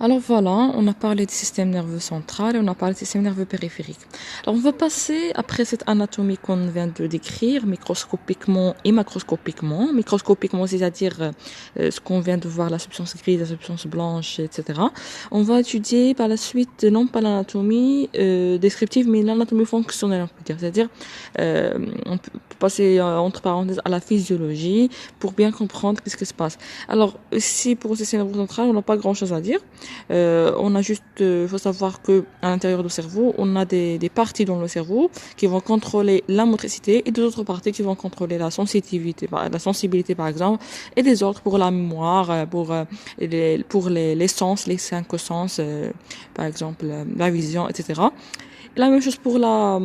Alors voilà, on a parlé du système nerveux central et on a parlé du système nerveux périphérique. Alors on va passer, après cette anatomie qu'on vient de décrire, microscopiquement et macroscopiquement. Microscopiquement, c'est-à-dire ce qu'on vient de voir, la substance grise, la substance blanche, etc. On va étudier par la suite, non pas l'anatomie descriptive, mais l'anatomie fonctionnelle, on peut dire. C'est-à-dire, on peut passer entre parenthèses à la physiologie pour bien comprendre ce qui se passe. Alors, ici, pour le système nerveux central, on n'a pas grand-chose à dire. On a juste, faut savoir que à l'intérieur du cerveau, on a des parties dans le cerveau qui vont contrôler la motricité et d'autres parties qui vont contrôler la sensibilité par exemple, et des autres pour la mémoire, pour les sens, les cinq sens, par exemple la vision, etc. La même chose pour la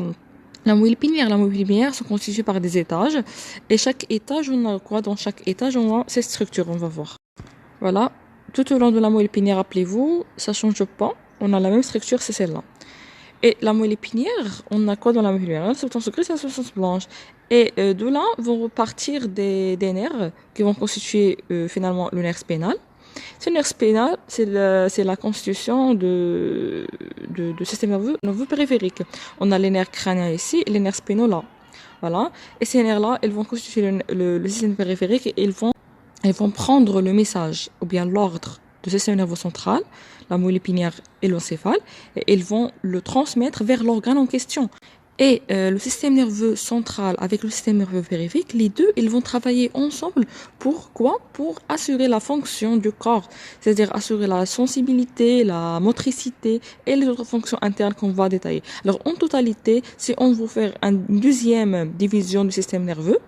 moelle épinière. La moelle épinière se constitue par des étages et chaque étage, on a quoi? Dans chaque étage, on a cette structure, on va voir. Voilà. Tout au long de la moelle épinière, rappelez-vous, ça change pas. On a la même structure, c'est celle-là. Et la moelle épinière, on a quoi dans la moelle épinière? La substance grise et la substance blanche. Et de là vont repartir des nerfs qui vont constituer finalement le nerf spinal. Ce nerf spinal, c'est la constitution de système nerveux périphérique. On a les nerfs crâniens ici et les nerfs spinaux là. Voilà. Et ces nerfs-là, ils vont constituer le système périphérique et ils vont prendre le message ou bien l'ordre du système nerveux central, la moelle épinière et l'encéphale, et ils vont le transmettre vers l'organe en question. Et le système nerveux central avec le système nerveux périphérique, les deux, ils vont travailler ensemble. Pourquoi? Pour assurer la fonction du corps, c'est-à-dire assurer la sensibilité, la motricité et les autres fonctions internes qu'on va détailler. Alors en totalité, si on veut faire une deuxième division du système nerveux,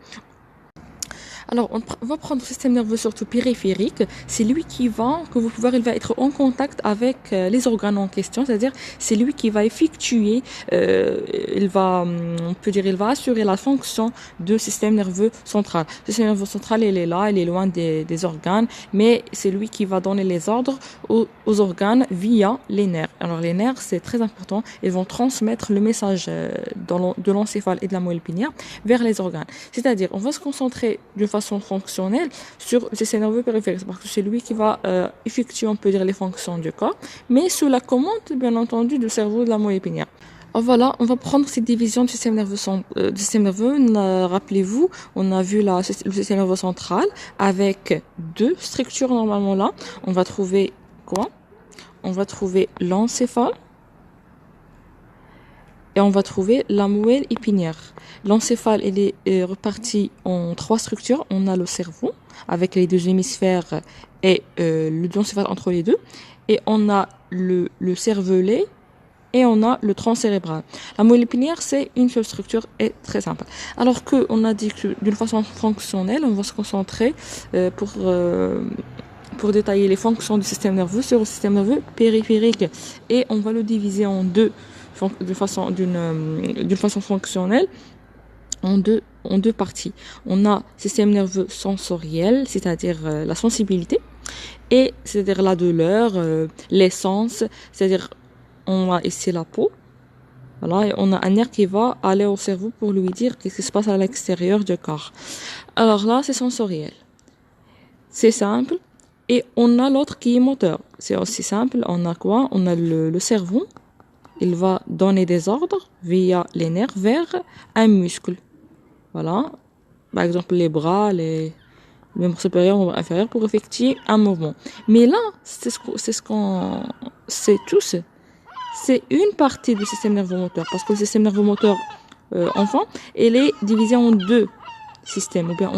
alors, on va prendre le système nerveux surtout périphérique. C'est lui que vous pouvez, il va être en contact avec les organes en question. C'est-à-dire, c'est lui qui va effectuer, on peut dire, il va assurer la fonction du système nerveux central. Le système nerveux central, il est là, il est loin des organes, mais c'est lui qui va donner les ordres aux organes via les nerfs. Alors, les nerfs, c'est très important. Ils vont transmettre le message de l'encéphale et de la moelle épinière vers les organes. C'est-à-dire, on va se concentrer d'une façon fonctionnelle sur le système nerveux périphérique parce que c'est lui qui va effectuer, on peut dire, les fonctions du corps, mais sous la commande, bien entendu, du cerveau de la moelle épinière. Alors voilà, on va prendre cette division du système nerveux. Rappelez-vous, on a vu le système nerveux central avec deux structures normalement là. On va trouver quoi? On va trouver l'encéphale et on va trouver la moelle épinière. L'encéphale, elle est repartie en trois structures. On a le cerveau, avec les deux hémisphères et l'encéphale entre les deux. Et on a le cervelet et on a le tronc cérébral. La moelle épinière, c'est une seule structure et très simple. Alors que on a dit que d'une façon fonctionnelle, on va se concentrer pour détailler les fonctions du système nerveux sur le système nerveux périphérique. Et on va le diviser en deux d'une façon fonctionnelle en deux parties. On a système nerveux sensoriel, c'est-à-dire la sensibilité, et c'est-à-dire la douleur, les sens, c'est-à-dire on a ici la peau. Voilà, et on a un nerf qui va aller au cerveau pour lui dire qu'est-ce qui se passe à l'extérieur du corps. Alors là, c'est sensoriel. C'est simple. Et on a l'autre qui est moteur. C'est aussi simple. On a quoi? On a le cerveau. Il va donner des ordres via les nerfs vers un muscle. Voilà. Par exemple, les bras, les membres supérieurs, membres inférieurs pour effectuer un mouvement. Mais là, c'est ce qu'on sait tous. C'est une partie du système nerveux moteur. Parce que le système nerveux moteur enfant, il est divisé en deux systèmes, ou bien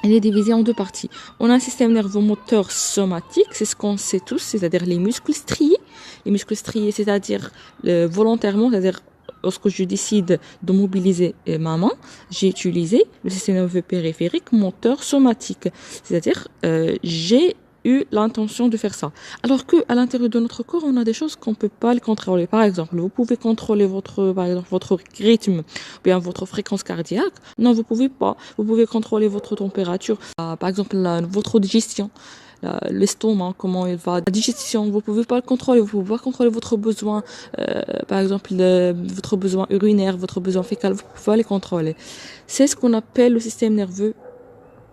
elle est divisée en deux parties. On a un système nerveux moteur somatique, c'est ce qu'on sait tous, c'est-à-dire les muscles striés. Les muscles striés, c'est-à-dire volontairement, c'est-à-dire lorsque je décide de mobiliser ma main, j'ai utilisé le système nerveux périphérique moteur somatique. C'est-à-dire, j'ai eu l'intention de faire ça. Alors que à l'intérieur de notre corps, on a des choses qu'on peut pas les contrôler. Par exemple, vous pouvez contrôler votre rythme, ou bien votre fréquence cardiaque. Non, vous pouvez pas. Vous pouvez contrôler votre température. Par exemple, votre digestion. L'estomac, comment il va, la digestion, vous pouvez pas le contrôler, vous pouvez pas contrôler votre besoin, par exemple, votre besoin urinaire, votre besoin fécal, vous pouvez pas les contrôler. C'est ce qu'on appelle le système nerveux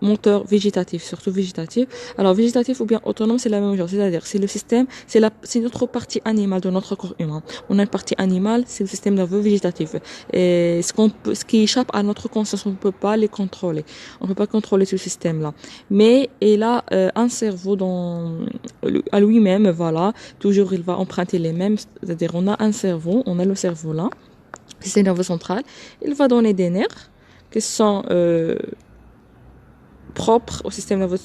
moteur végétatif, surtout végétatif. Alors, végétatif ou bien autonome, c'est la même chose. C'est-à-dire, c'est le système, c'est notre partie animale de notre corps humain. On a une partie animale, c'est le système nerveux végétatif. Et ce qui échappe à notre conscience, on ne peut pas les contrôler. On ne peut pas contrôler ce système-là. Mais il a un cerveau à lui-même, voilà. Toujours, il va emprunter les mêmes. C'est-à-dire, on a un cerveau, on a le cerveau là, système nerveux central. Il va donner des nerfs qui sont propres au système nerveux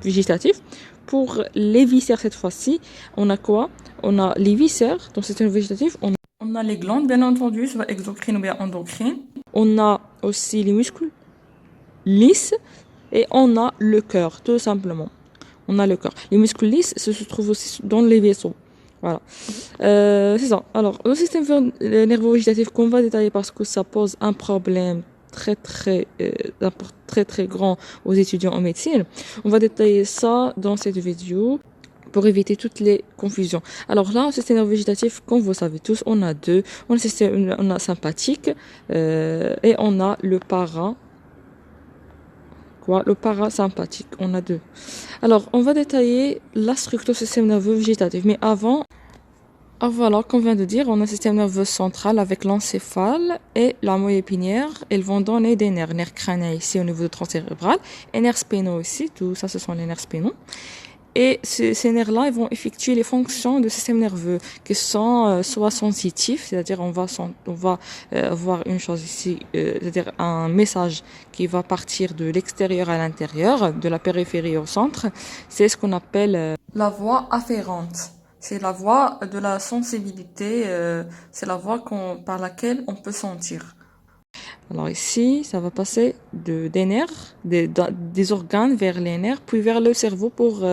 végétatif. Pour les viscères, cette fois-ci, on a quoi? On a les viscères dans le système végétatif. On a les glandes, bien entendu, soit exocrines ou bien endocrines. On a aussi les muscles lisses et on a le cœur, tout simplement. On a le cœur. Les muscles lisses se trouvent aussi dans les vaisseaux. Voilà. C'est ça. Alors, le système nerveux végétatif qu'on va détailler parce que ça pose un problème très grand aux étudiants en médecine. On va détailler ça dans cette vidéo pour éviter toutes les confusions. Alors là, le système nerveux végétatif, comme vous savez tous, on a deux. On a sympathique et on a le le parasympathique. On a deux. Alors, on va détailler la structure du système nerveux végétatif. Mais avant, voilà, comme on vient de dire, on a un système nerveux central avec l'encéphale et la moelle épinière. Ils vont donner des nerfs crâniens ici au niveau du tronc cérébral, et nerfs spinaux ici, tout ça ce sont les nerfs spinaux. Et ces nerfs-là, ils vont effectuer les fonctions du système nerveux qui sont soit sensitifs, c'est-à-dire on va voir une chose ici, c'est-à-dire un message qui va partir de l'extérieur à l'intérieur, de la périphérie au centre. C'est ce qu'on appelle la voie afférente. C'est la voie de la sensibilité, c'est la voie par laquelle on peut sentir. Alors ici, ça va passer des nerfs, des organes vers les nerfs, puis vers le cerveau pour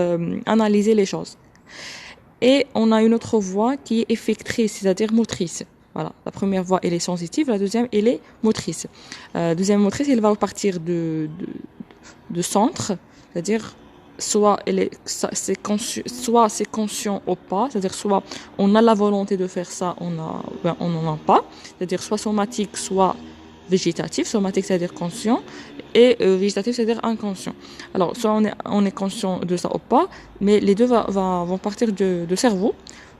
analyser les choses. Et on a une autre voie qui est effectrice, c'est-à-dire motrice. Voilà, la première voie, elle est sensitive, la deuxième, elle est motrice. Deuxième motrice, elle va partir de centre, c'est-à-dire soit c'est conscient ou pas, c'est-à-dire soit on a la volonté de faire ça, on n'en a pas, c'est-à-dire soit somatique, soit végétatif, somatique c'est-à-dire conscient, et végétatif c'est-à-dire inconscient. Alors soit on est conscient de ça ou pas, mais les deux vont partir de cerveau,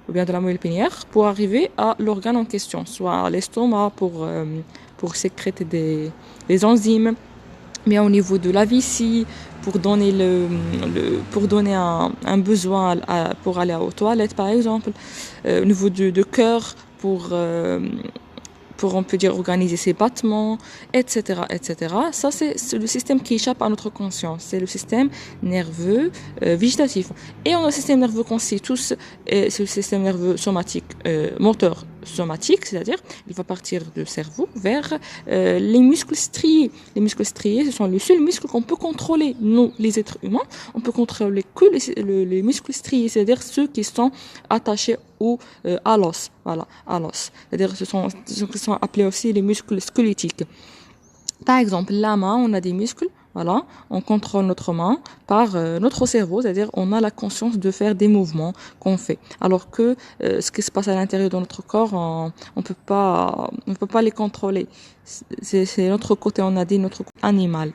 ou bien de la moelle épinière, pour arriver à l'organe en question, soit l'estomac pour sécréter des enzymes, mais au niveau de la vessie, pour donner un besoin pour aller aux toilettes par exemple, au niveau de cœur pour on peut dire organiser ses battements, etc., etc. Ça c'est le système qui échappe à notre conscience, c'est le système nerveux végétatif. Et on a le système nerveux qu'on sait tous, c'est le système nerveux somatique, moteur somatique, c'est-à-dire il va partir du cerveau vers les muscles striés. Les muscles striés, ce sont les seuls muscles qu'on peut contrôler. Nous, les êtres humains, on peut contrôler que les muscles striés, c'est-à-dire ceux qui sont attachés à l'os. Voilà, à l'os. C'est-à-dire ce sont appelés aussi les muscles squelettiques. Par exemple, la main, on a des muscles. Voilà, on contrôle notre main par notre cerveau, c'est-à-dire on a la conscience de faire des mouvements qu'on fait. Alors que ce qui se passe à l'intérieur de notre corps, on peut pas les contrôler. C'est notre côté, on a dit notre côté animal.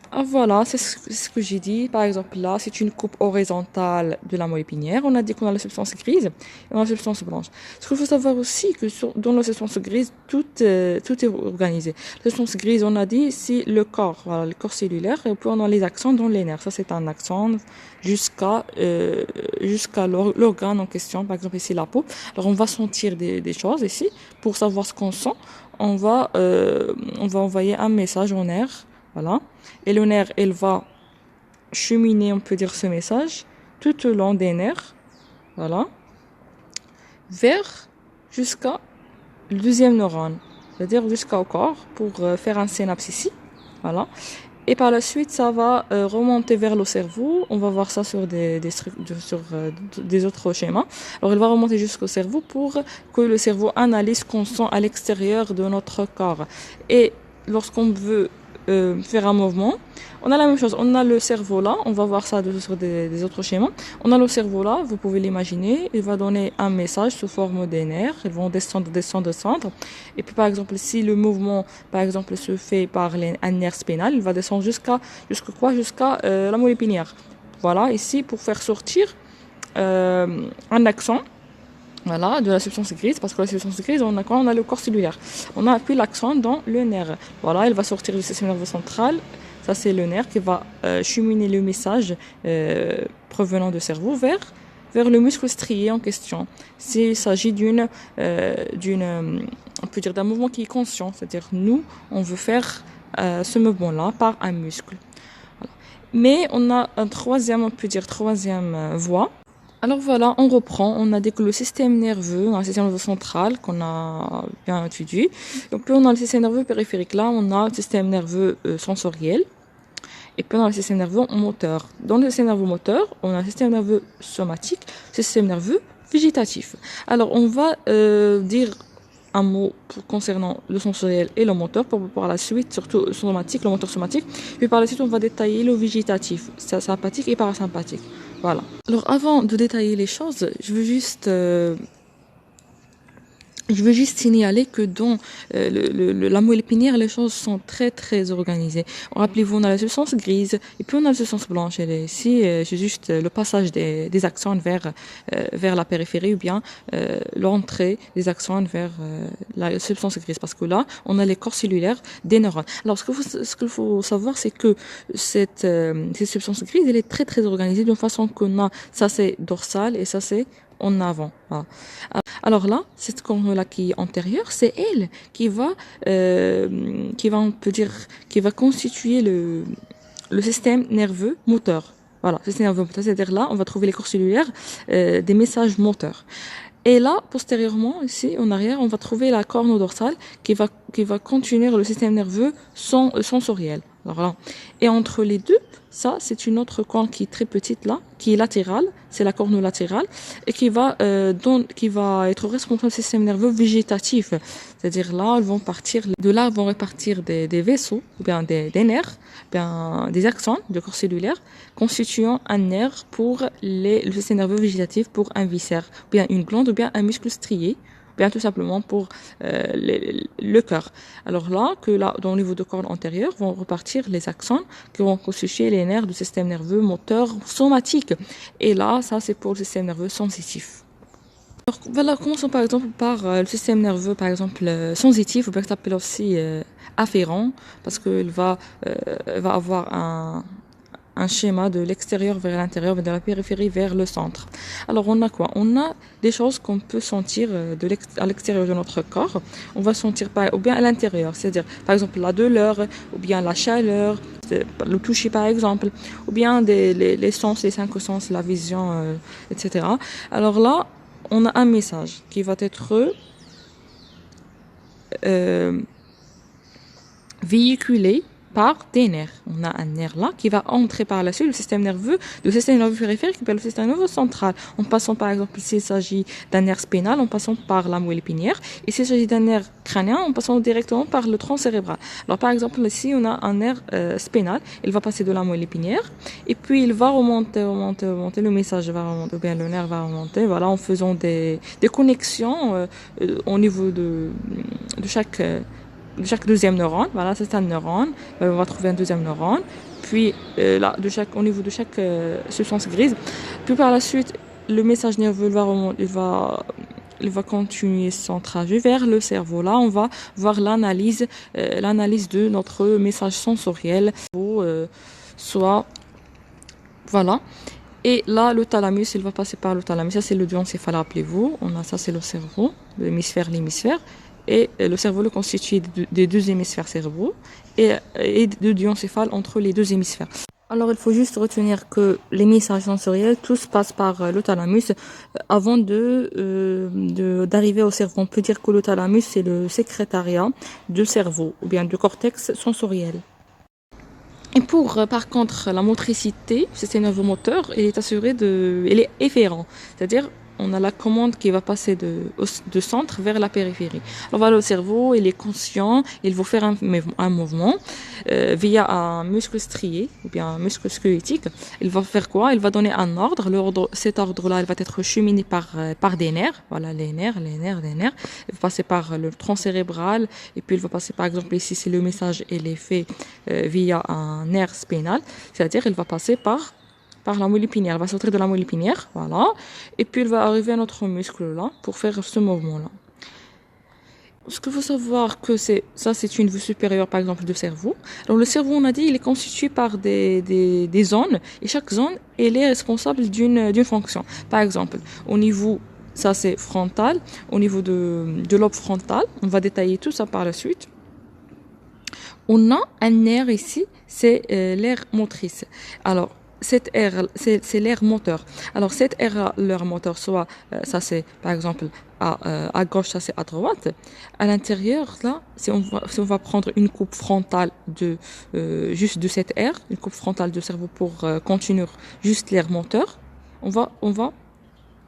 Ah, voilà, c'est ce que j'ai dit. Par exemple, là, c'est une coupe horizontale de la moelle épinière. On a dit qu'on a la substance grise et on a la substance blanche. Ce qu'il faut savoir aussi, que dans la substance grise, tout est organisé. La substance grise, on a dit, c'est le corps, voilà, le corps cellulaire. Et puis on a les axones dans les nerfs. Ça, c'est un axone jusqu'à l'organe en question. Par exemple, ici, la peau. Alors, on va sentir des choses ici. Pour savoir ce qu'on sent, on va envoyer un message au nerf. Voilà. Et le nerf, il va cheminer, on peut dire, ce message tout au long des nerfs, voilà, jusqu'à le deuxième neurone, c'est-à-dire jusqu'au corps pour faire un synapse ici, voilà. Et par la suite, ça va remonter vers le cerveau. On va voir ça sur des autres schémas. Alors, il va remonter jusqu'au cerveau pour que le cerveau analyse ce qu'on sent à l'extérieur de notre corps. Et lorsqu'on veut faire un mouvement. On a la même chose, on a le cerveau là, on va voir ça sur des autres schémas. On a le cerveau là, vous pouvez l'imaginer, il va donner un message sous forme des nerfs, ils vont descendre, descendre, descendre. Et puis par exemple, si le mouvement, par exemple, se fait par un nerf spinal, il va descendre jusqu'à la moelle épinière. Voilà, ici pour faire sortir un accent. Voilà, de la substance grise, parce que la substance grise, on a quoi? On a le corps cellulaire. On a appuyé l'accent dans le nerf. Voilà, il va sortir du système nerveux central. Ça, c'est le nerf qui va cheminer le message provenant du cerveau vers le muscle strié en question. S'il s'agit on peut dire d'un mouvement qui est conscient, c'est-à-dire nous, on veut faire ce mouvement-là par un muscle. Voilà. Mais on a on peut dire troisième voie. Alors voilà, on reprend. On a dit que le système nerveux, un système nerveux central qu'on a bien étudié. Donc puis on a le système nerveux périphérique. Là, on a le système nerveux sensoriel. Et puis on a le système nerveux moteur. Dans le système nerveux moteur, on a un système nerveux somatique, système nerveux végétatif. Alors on va dire un mot concernant le sensoriel et le moteur pour par la suite, surtout somatique, le moteur somatique. Puis par la suite, on va détailler le végétatif, sympathique et parasympathique. Voilà. Alors avant de détailler les choses, je veux juste signaler que dans la moelle épinière, les choses sont très très organisées. Rappelez-vous, on a la substance grise et puis on a la substance blanche. Et ici, c'est juste le passage des axones vers la périphérie ou bien l'entrée des axones vers la substance grise. Parce que là, on a les corps cellulaires des neurones. Alors, ce qu'il faut savoir, c'est que cette substance grise, elle est très très organisée d'une façon qu'on a, ça c'est dorsal et ça c'est en avant. Voilà. Alors là, cette corne-là qui est antérieure, c'est elle on peut dire, qui va constituer le système nerveux moteur. Voilà, le système nerveux moteur, c'est-à-dire là, on va trouver les corps cellulaires des messages moteurs. Et là, postérieurement, ici, en arrière, on va trouver la corne dorsale qui va contenir le système nerveux sensoriel. Alors là. Et entre les deux, ça, c'est une autre corne qui est très petite là, qui est latérale, c'est la corne latérale, et qui va être responsable du système nerveux végétatif. C'est-à-dire là, de là vont repartir des vaisseaux, ou bien des nerfs, ou bien des axones de corps cellulaire, constituant un nerf pour le système nerveux végétatif, pour un viscère, ou bien une glande, ou bien un muscle strié, bien tout simplement pour le cœur. Alors là, dans le niveau de corne antérieure, vont repartir les axones qui vont constituer les nerfs du système nerveux moteur somatique. Et là, ça c'est pour le système nerveux sensitif. Alors voilà, commençons par exemple par le système nerveux, par exemple sensitif, ou bien que s'appelle aussi afférent, parce qu'il va avoir un schéma de l'extérieur vers l'intérieur, de la périphérie vers le centre. Alors on a quoi? On a des choses qu'on peut sentir à l'extérieur de notre corps. On va sentir ou bien à l'intérieur, c'est-à-dire par exemple la douleur, ou bien la chaleur, le toucher par exemple, ou bien les sens, les cinq sens, la vision, etc. Alors là, on a un message qui va être véhiculé par des nerfs. On a un nerf là qui va entrer par la suite le système nerveux périphérique vers le système nerveux central. En passant par exemple, s'il s'agit d'un nerf spinal, en passant par la moelle épinière. Et s'il s'agit d'un nerf crânien, en passant directement par le tronc cérébral. Alors par exemple, ici on a un nerf spinal. Il va passer de la moelle épinière et puis il va remonter. Le message va remonter, ou bien le nerf va remonter. Voilà, en faisant des connexions au niveau de chaque deuxième neurone. Voilà, c'est un neurone. On va trouver un deuxième neurone. Puis là, au niveau de chaque substance grise. Puis par la suite, le message nerveux il va continuer son trajet vers le cerveau. Là, on va voir l'analyse de notre message sensoriel. Soit, voilà. Et là, le thalamus, il va passer par le thalamus. Ça, c'est le diencéphale, rappelez-vous. Ça, c'est le cerveau, l'hémisphère. Et le cerveau le constitue des deux hémisphères cérébraux et de diencéphale entre les deux hémisphères. Alors, il faut juste retenir que les messages sensoriels, tous passent par le thalamus avant d'arriver au cerveau. On peut dire que le thalamus, c'est le secrétariat du cerveau, ou bien du cortex sensoriel. Et par contre, la motricité, le système nerveux moteur, il est efférent. C'est-à-dire, on a la commande qui va passer de centre vers la périphérie. Alors voilà, le cerveau, il est conscient, il va faire un mouvement via un muscle strié ou bien un muscle squelettique. Il va faire quoi? Il va donner un ordre. Cet ordre-là, il va être cheminé par des nerfs. Voilà, les nerfs. Il va passer par le tronc cérébral et puis il va passer, par exemple, ici, si le message il est fait via un nerf spinal, c'est-à-dire il va passer par la moelle épinière. Il va sortir de la moelle épinière, voilà, et puis il va arriver à notre muscle là pour faire ce mouvement-là. Ce qu'il faut savoir que c'est une vue supérieure, par exemple, du cerveau. Alors, le cerveau, on a dit, il est constitué par des zones, et chaque zone, elle est responsable d'une fonction. Par exemple, au niveau, ça c'est frontal, au niveau de l'aube frontale, on va détailler tout ça par la suite. On a un nerf ici, c'est l'aire motrice. Alors, cette aire, c'est l'aire moteur. Alors, cette aire, l'aire moteur, soit, ça c'est, par exemple, à gauche, ça c'est à droite. À l'intérieur, là, si on va prendre une coupe frontale juste de cette aire, une coupe frontale de cerveau pour continuer juste l'aire moteur, on va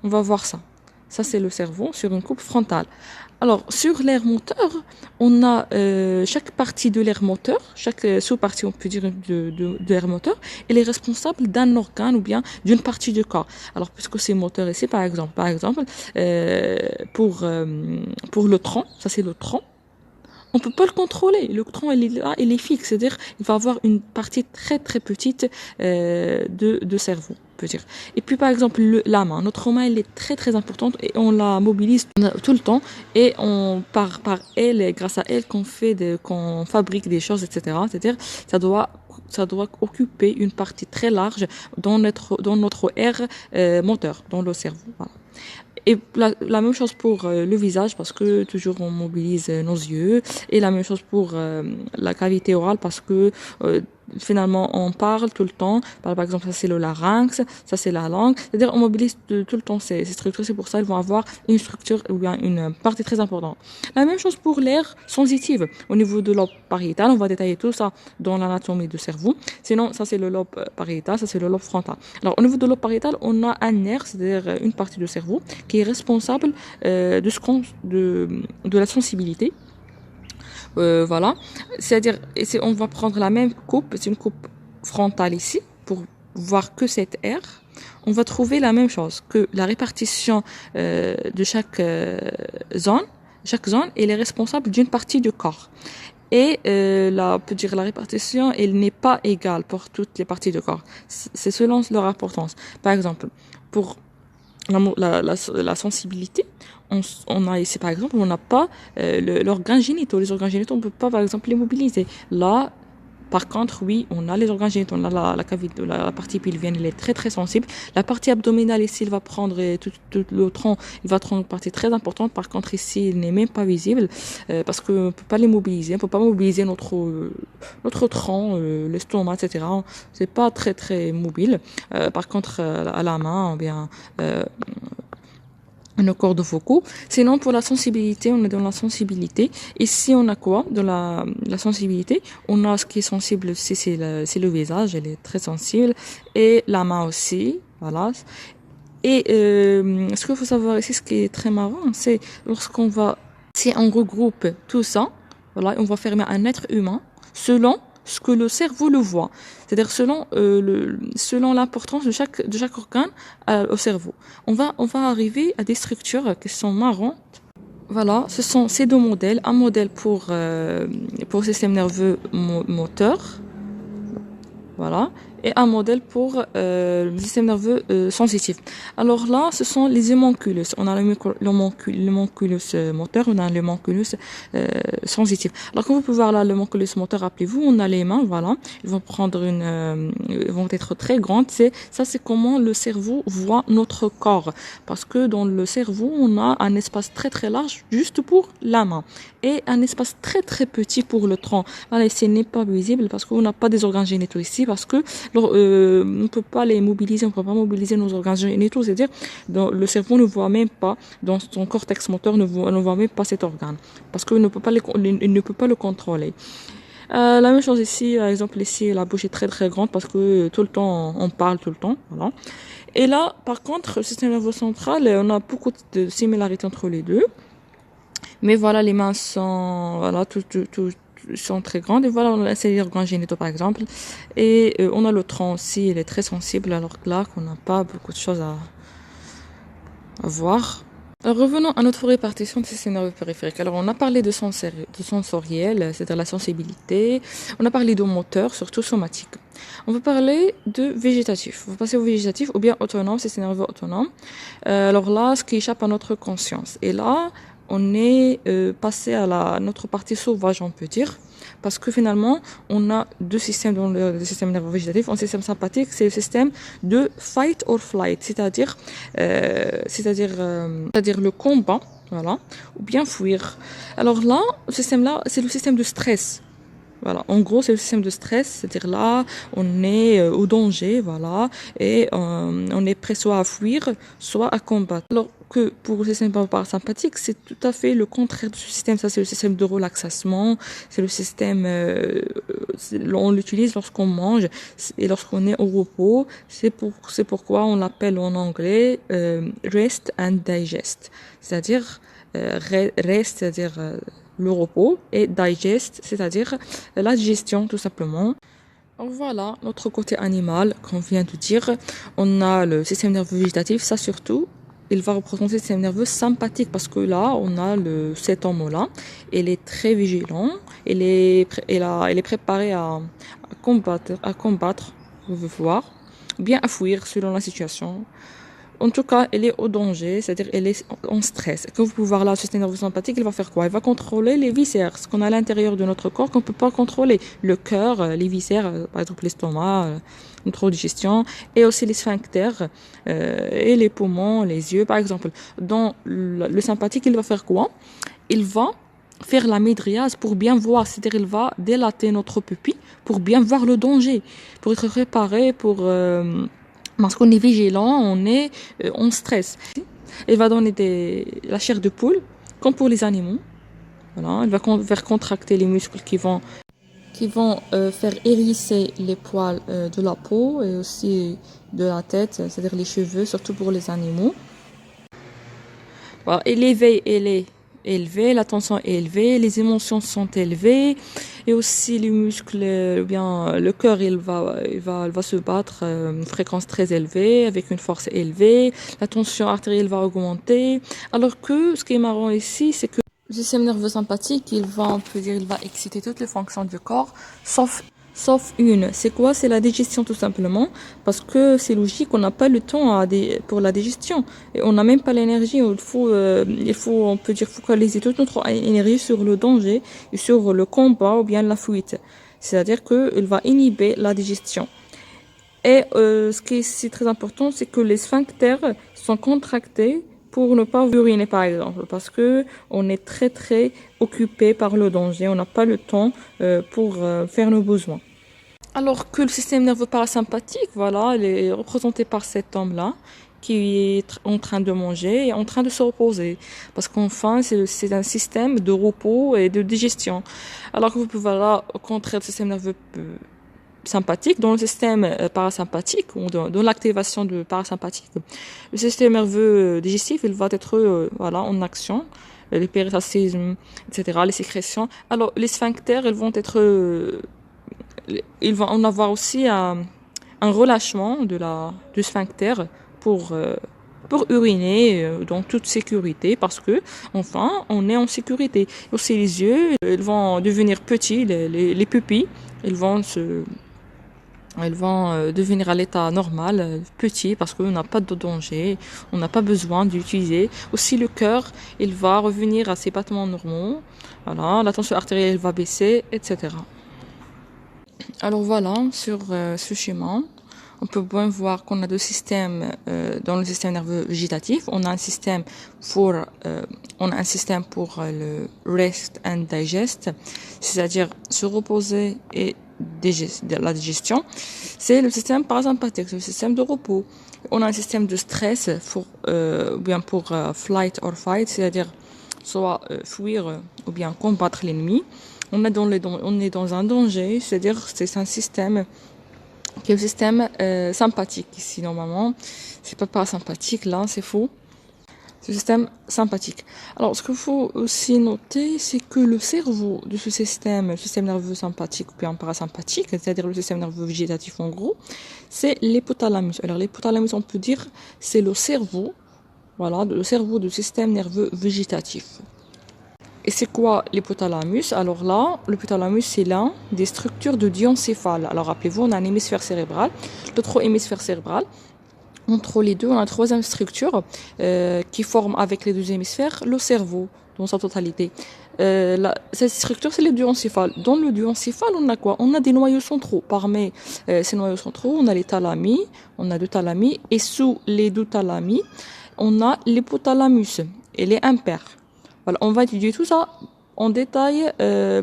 voir ça. Ça, c'est le cerveau sur une coupe frontale. Alors, sur l'aire moteur, on a chaque partie de l'aire moteur, chaque sous-partie, on peut dire, de l'aire moteur, elle est responsable d'un organe ou bien d'une partie du corps. Alors, puisque c'est moteur ici, par exemple, pour le tronc, ça c'est le tronc, on peut pas le contrôler. Le tronc, il est là, il est fixe. C'est-à-dire, il va avoir une partie très très petite de cerveau, on peut dire. Et puis, par exemple, la main. Notre main, elle est très très importante et on la mobilise tout le temps. Et par elle, et grâce à elle, qu'on fabrique des choses, etc. C'est-à-dire, ça doit occuper une partie très large dans notre aire moteur, dans le cerveau. Voilà. Et la même chose pour le visage parce que toujours on mobilise nos yeux et la même chose pour la cavité orale parce que finalement on parle tout le temps. Par exemple, ça c'est le larynx, ça c'est la langue. C'est-à-dire on mobilise tout le temps ces structures. C'est pour ça qu'ils vont avoir une structure ou bien une partie très importante. La même chose pour l'aire sensitive. Au niveau de l'aube pariétale, on va détailler tout ça dans l'anatomie du cerveau. Sinon, ça c'est le lobe pariétal, ça c'est le lobe frontal. Alors au niveau de l'aube pariétale, on a un nerf, c'est-à-dire une partie du cerveau qui est responsable de la sensibilité. Voilà, c'est-à-dire on va prendre la même coupe, c'est une coupe frontale ici pour voir que cette aire. On va trouver la même chose, que la répartition de chaque zone, elle est responsable d'une partie du corps. Et on peut dire la répartition, elle n'est pas égale pour toutes les parties du corps. C'est selon leur importance. Par exemple, pour la sensibilité, on a ici par exemple, on n'a pas l'organe génitaux. Les organes génitaux, on ne peut pas par exemple les mobiliser. Là, par contre, oui, on a les organes génitaux, on a la cavité, la partie pelvienne, elle est très très sensible. La partie abdominale ici, il va prendre tout le tronc, il va prendre une partie très importante. Par contre, ici, il n'est même pas visible parce qu'on ne peut pas les mobiliser. On ne peut pas mobiliser notre tronc, l'estomac, etc. C'est pas très très mobile. Par contre, à la main, ou bien nos cordes vocaux. Sinon, pour la sensibilité, on est dans la sensibilité. Ici, on a quoi? Dans la sensibilité, on a ce qui est sensible, c'est le visage, elle est très sensible. Et la main aussi, voilà. Et ce qu'il faut savoir ici, ce qui est très marrant, c'est si on regroupe tout ça, voilà, on va former un être humain selon ce que le cerveau le voit, c'est-à-dire selon l'importance de chaque organe au cerveau. On va arriver à des structures qui sont marrantes. Voilà, ce sont ces deux modèles, un modèle pour le système nerveux moteur, voilà, et un modèle pour le système nerveux sensitif. Alors là, ce sont les homonculus. On a l'homonculus moteur, on a l'homonculus sensitif. Alors comme vous pouvez voir là, l'homonculus moteur, rappelez-vous, on a les mains, voilà, ils vont être très grandes. C'est comment le cerveau voit notre corps, parce que dans le cerveau, on a un espace très très large juste pour la main et un espace très très petit pour le tronc. Voilà, ici n'est pas visible parce qu'on n'a pas des organes génitaux ici, parce que on ne peut pas les mobiliser, on ne peut pas mobiliser nos organes génitaux, c'est-à-dire le cerveau ne voit même pas, dans son cortex moteur ne voit même pas cet organe, parce qu'il ne peut pas le contrôler. La même chose ici, par exemple ici la bouche est très très grande parce que tout le temps on parle tout le temps, voilà. Et là, par contre, le système nerveux central, on a beaucoup de similarités entre les deux. Mais voilà, les mains sont, voilà, sont très grandes. Et voilà, on a les organes génitaux, par exemple. Et on a le tronc aussi, il est très sensible, alors que là, qu'on n'a pas beaucoup de choses à voir. Alors, revenons à notre répartition du système nerveux périphérique. Alors, on a parlé de sensoriel, c'est-à-dire la sensibilité. On a parlé de moteur, surtout somatique. On va parler de végétatif. On va passer au végétatif ou bien autonome, système nerveux autonome. Alors là, ce qui échappe à notre conscience. Et là, on est passé à notre partie sauvage, on peut dire. Parce que finalement, on a deux systèmes dans le système nerveux végétatif. Un système sympathique, c'est le système de fight or flight, c'est-à-dire le combat, voilà, ou bien fuir. Alors là, ce système-là, c'est le système de stress. Voilà, en gros, c'est le système de stress, c'est-à-dire là, on est au danger, voilà, et on est prêt soit à fuir, soit à combattre. Alors que pour le système parasympathique, c'est tout à fait le contraire de ce système. Ça, c'est le système de relaxation, c'est le système, on l'utilise lorsqu'on mange et lorsqu'on est au repos. C'est pourquoi on l'appelle en anglais rest and digest, c'est-à-dire rest, c'est-à-dire le repos, et digest, c'est-à-dire la digestion tout simplement. Donc voilà, notre côté animal, qu'on vient de dire, on a le système nerveux végétatif, ça surtout, il va représenter le système nerveux sympathique parce que là, on a cet homme-là, il est très vigilant, il est préparé à combattre, vous pouvez voir, bien à fuir selon la situation. En tout cas, elle est au danger, c'est-à-dire elle est en stress. Quand vous pouvez voir là, le système nerveux sympathique, il va faire quoi? Il va contrôler les viscères, ce qu'on a à l'intérieur de notre corps qu'on peut pas contrôler. Le cœur, les viscères, par exemple l'estomac, notre digestion, et aussi les sphincters, et les poumons, les yeux, par exemple. Dans le sympathique, il va faire quoi? Il va faire la médriase pour bien voir, c'est-à-dire il va dilater notre pupille pour bien voir le danger, pour être préparé, parce qu'on est vigilant, on est en stress. Il va donner la chair de poule, comme pour les animaux. Voilà, il va faire contracter les muscles qui vont faire hérisser les poils de la peau et aussi de la tête, c'est-à-dire les cheveux, surtout pour les animaux. Voilà, et l'éveil, elle est élevé, la tension est élevée, les émotions sont élevées et aussi les muscles, ou bien le cœur, il va se battre à une fréquence très élevée, avec une force élevée, la tension artérielle va augmenter. Alors que ce qui est marrant ici, c'est que le système nerveux sympathique, on peut dire, il va exciter toutes les fonctions du corps, sauf une. C'est quoi? C'est la digestion tout simplement. Parce que c'est logique, on n'a pas le temps pour la digestion. Et on n'a même pas l'énergie. Il faut, on peut dire, focaliser toute notre énergie sur le danger et sur le combat ou bien la fuite. C'est-à-dire qu'il va inhiber la digestion. Et ce qui est ici très important, c'est que les sphincters sont contractés pour ne pas uriner par exemple, parce que on est très très occupé par le danger, on n'a pas le temps pour faire nos besoins. Alors que le système nerveux parasympathique, voilà, il est représenté par cet homme-là qui est en train de manger et en train de se reposer. Parce qu'enfin, c'est un système de repos et de digestion. Alors que vous pouvez voir au contraire du système nerveux sympathique, dans le système parasympathique, ou dans l'activation du parasympathique, le système nerveux digestif, il va être en action, les péristaltismes, etc., les sécrétions. Alors, les sphincters, ils vont en avoir aussi un relâchement du sphincter pour uriner dans toute sécurité parce que enfin on est en sécurité. Aussi les yeux, ils vont devenir petits, les pupilles, elles vont devenir à l'état normal, petit, parce qu'on n'a pas de danger, on n'a pas besoin d'utiliser. Aussi le cœur, il va revenir à ses battements normaux, voilà, la tension artérielle va baisser, etc. Alors voilà, sur ce schéma, on peut bien voir qu'on a deux systèmes dans le système nerveux végétatif. On a un système pour le rest and digest, c'est-à-dire se reposer et la digestion. C'est le système parasympathique, c'est le système de repos. On a un système de stress pour flight or fight, c'est-à-dire soit fuir ou bien combattre l'ennemi. on est dans un danger, c'est-à-dire c'est un système qui est le système sympathique ici normalement. C'est pas parasympathique là, c'est faux. C'est le système sympathique. Alors ce qu'il faut aussi noter, c'est que le cerveau de ce système, le système nerveux sympathique ou bien parasympathique, c'est-à-dire le système nerveux végétatif en gros, c'est l'hypothalamus. Alors l'hypothalamus, on peut dire, c'est le cerveau, voilà, le cerveau du système nerveux végétatif. Et c'est quoi l'hypothalamus? Alors là, l'hypothalamus, c'est l'un des structures de diencéphale. Alors rappelez-vous, on a un hémisphère cérébral, l'autre hémisphère cérébral. Entre les deux, on a une troisième structure qui forme avec les deux hémisphères le cerveau dans sa totalité. Cette structure, c'est le diencéphale. Dans le diencéphale, on a quoi? On a des noyaux centraux. Parmi ces noyaux centraux, on a les thalamies, on a deux thalamies, et sous les deux thalamies, on a l'hypothalamus et les impairs. Voilà, on va étudier tout ça en détail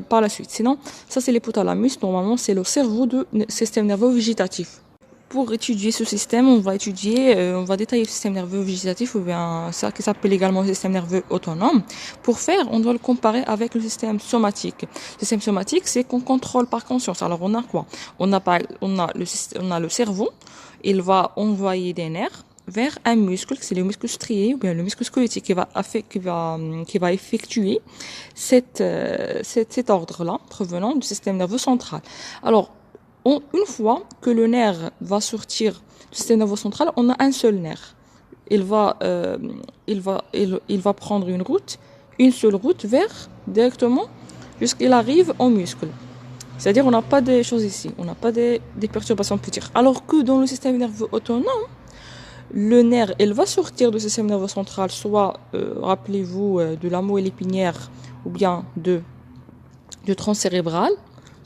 par la suite. Sinon, ça c'est l'hypothalamus. Normalement, c'est le cerveau du système nerveux végétatif. Pour étudier ce système, on va détailler le système nerveux végétatif ou bien ça qui s'appelle également le système nerveux autonome. Pour faire, on doit le comparer avec le système somatique. Le système somatique, c'est qu'on contrôle par conscience. Alors on a quoi? On a le cerveau, il va envoyer des nerfs vers un muscle, c'est le muscle strié ou bien le muscle squelettique qui va effectuer cet ordre-là provenant du système nerveux central. Alors une fois que le nerf va sortir du système nerveux central, on a un seul nerf. Il va prendre une seule route directement jusqu'il arrive au muscle. C'est-à-dire on n'a pas des choses ici, on n'a pas des perturbations, on peut dire. Alors que dans le système nerveux autonome, le nerf, il va sortir du système nerveux central, soit, rappelez-vous, de la moelle épinière ou bien du tronc cérébral.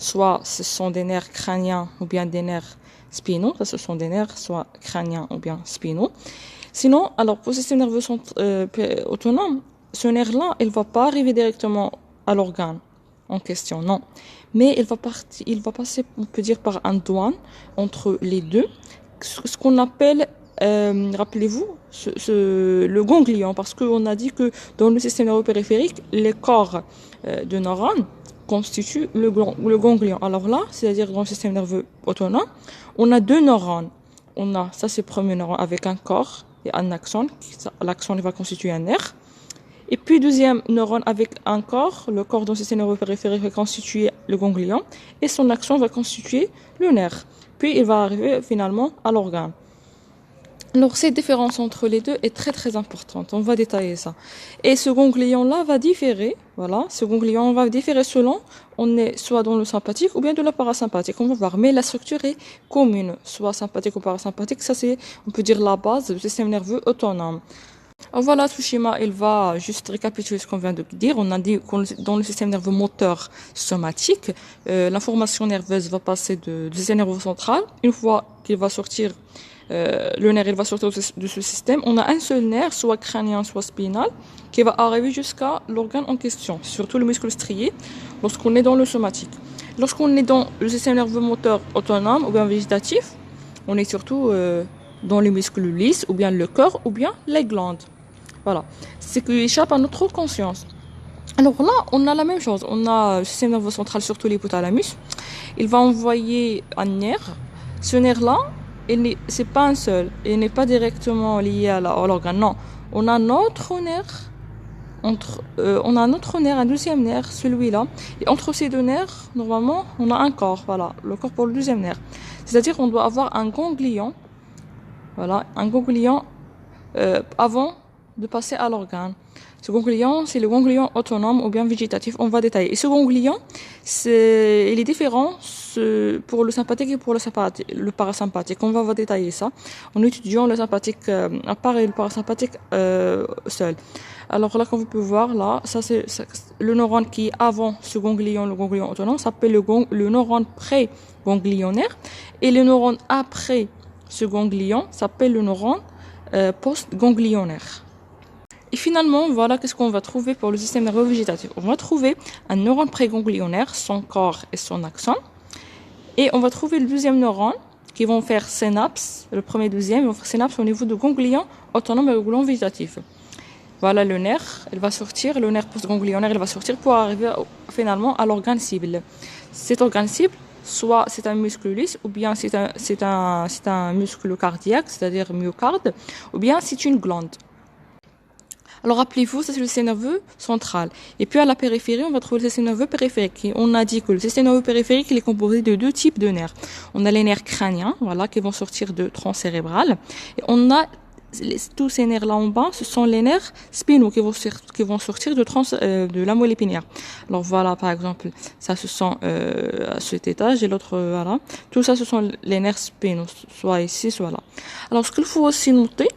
Soit ce sont des nerfs crâniens ou bien des nerfs spinaux. Ça, ce sont des nerfs soit crâniens ou bien spinaux. Sinon, alors pour le système nerveux autonome, ce nerf-là, il va pas arriver directement à l'organe en question, non. Mais il va passer, on peut dire, par un douane entre les deux. Ce qu'on appelle, rappelez-vous, le ganglion, parce qu'on a dit que dans le système nerveux périphérique, les corps de neurones constitue le ganglion. Alors là, c'est-à-dire dans le système nerveux autonome, on a deux neurones. Ça c'est le premier neurone avec un corps et un axone. L'axone va constituer un nerf. Et puis deuxième neurone avec un corps. Le corps dans le système nerveux périphérique va constituer le ganglion. Et son axone va constituer le nerf. Puis il va arriver finalement à l'organe. Alors, cette différence entre les deux est très très importante. On va détailler ça. Et ce ganglion-là va différer. Voilà. Ce ganglion va différer selon on est soit dans le sympathique ou bien de la parasympathique. On va voir. Mais la structure est commune. Soit sympathique ou parasympathique. Ça, c'est, on peut dire, la base du système nerveux autonome. Alors voilà, ce schéma, il va juste récapituler ce qu'on vient de dire. On a dit que dans le système nerveux moteur somatique, l'information nerveuse va passer du système nerveux central. Une fois qu'il va sortir, le nerf il va sortir de ce système. On a un seul nerf, soit crânien, soit spinal, qui va arriver jusqu'à l'organe en question, surtout le muscle strié, lorsqu'on est dans le somatique. Lorsqu'on est dans le système nerveux moteur autonome ou bien végétatif, on est surtout dans les muscles lisses, ou bien le cœur, ou bien les glandes. Voilà. C'est ce qui échappe à notre conscience. Alors là, on a la même chose. On a le système nerveux central, surtout l'hypothalamus. Il va envoyer un nerf. Ce nerf-là, c'est pas un seul. Il n'est pas directement lié à l'organe. Non. On a notre nerf. On a un autre nerf, un deuxième nerf, celui-là. Et entre ces deux nerfs, normalement, on a un corps. Voilà. Le corps pour le deuxième nerf. C'est-à-dire qu'on doit avoir un ganglion. Voilà. Un ganglion avant de passer à l'organe. Ce ganglion, c'est le ganglion autonome ou bien végétatif. On va détailler. Et ce ganglion, il est différent pour le sympathique et pour le parasympathique. On va détailler ça en étudiant le sympathique à part et le parasympathique seul. Alors là, comme vous pouvez voir, là, ça c'est le neurone qui est avant ce ganglion, le ganglion autonome, s'appelle le neurone pré-ganglionnaire. Et le neurone après ce ganglion s'appelle le neurone post-ganglionnaire. Et finalement, voilà qu'est-ce qu'on va trouver pour le système nerveux végétatif. On va trouver un neurone préganglionnaire, son corps et son axone. Et on va trouver le deuxième neurone qui vont faire synapse, le premier et le deuxième, ils vont faire synapse au niveau du ganglion autonome et du ganglion végétatif. Voilà le nerf, il va sortir, le nerf postganglionnaire, il va sortir pour arriver finalement à l'organe cible. Cet organe cible, soit c'est un muscle lisse, ou bien c'est un muscle cardiaque, c'est-à-dire myocarde, ou bien c'est une glande. Alors rappelez-vous, ça c'est le système nerveux central. Et puis à la périphérie, on va trouver le système nerveux périphérique. Et on a dit que le système nerveux périphérique, il est composé de deux types de nerfs. On a les nerfs crâniens, voilà, qui vont sortir de tronc cérébral. Et on a tous ces nerfs là en bas, ce sont les nerfs spinaux qui vont sortir de la moelle épinière. Alors voilà, par exemple, ça ce sont à cet étage et l'autre voilà. Tout ça, ce sont les nerfs spinaux, soit ici, soit là. Alors ce qu'il faut aussi noter,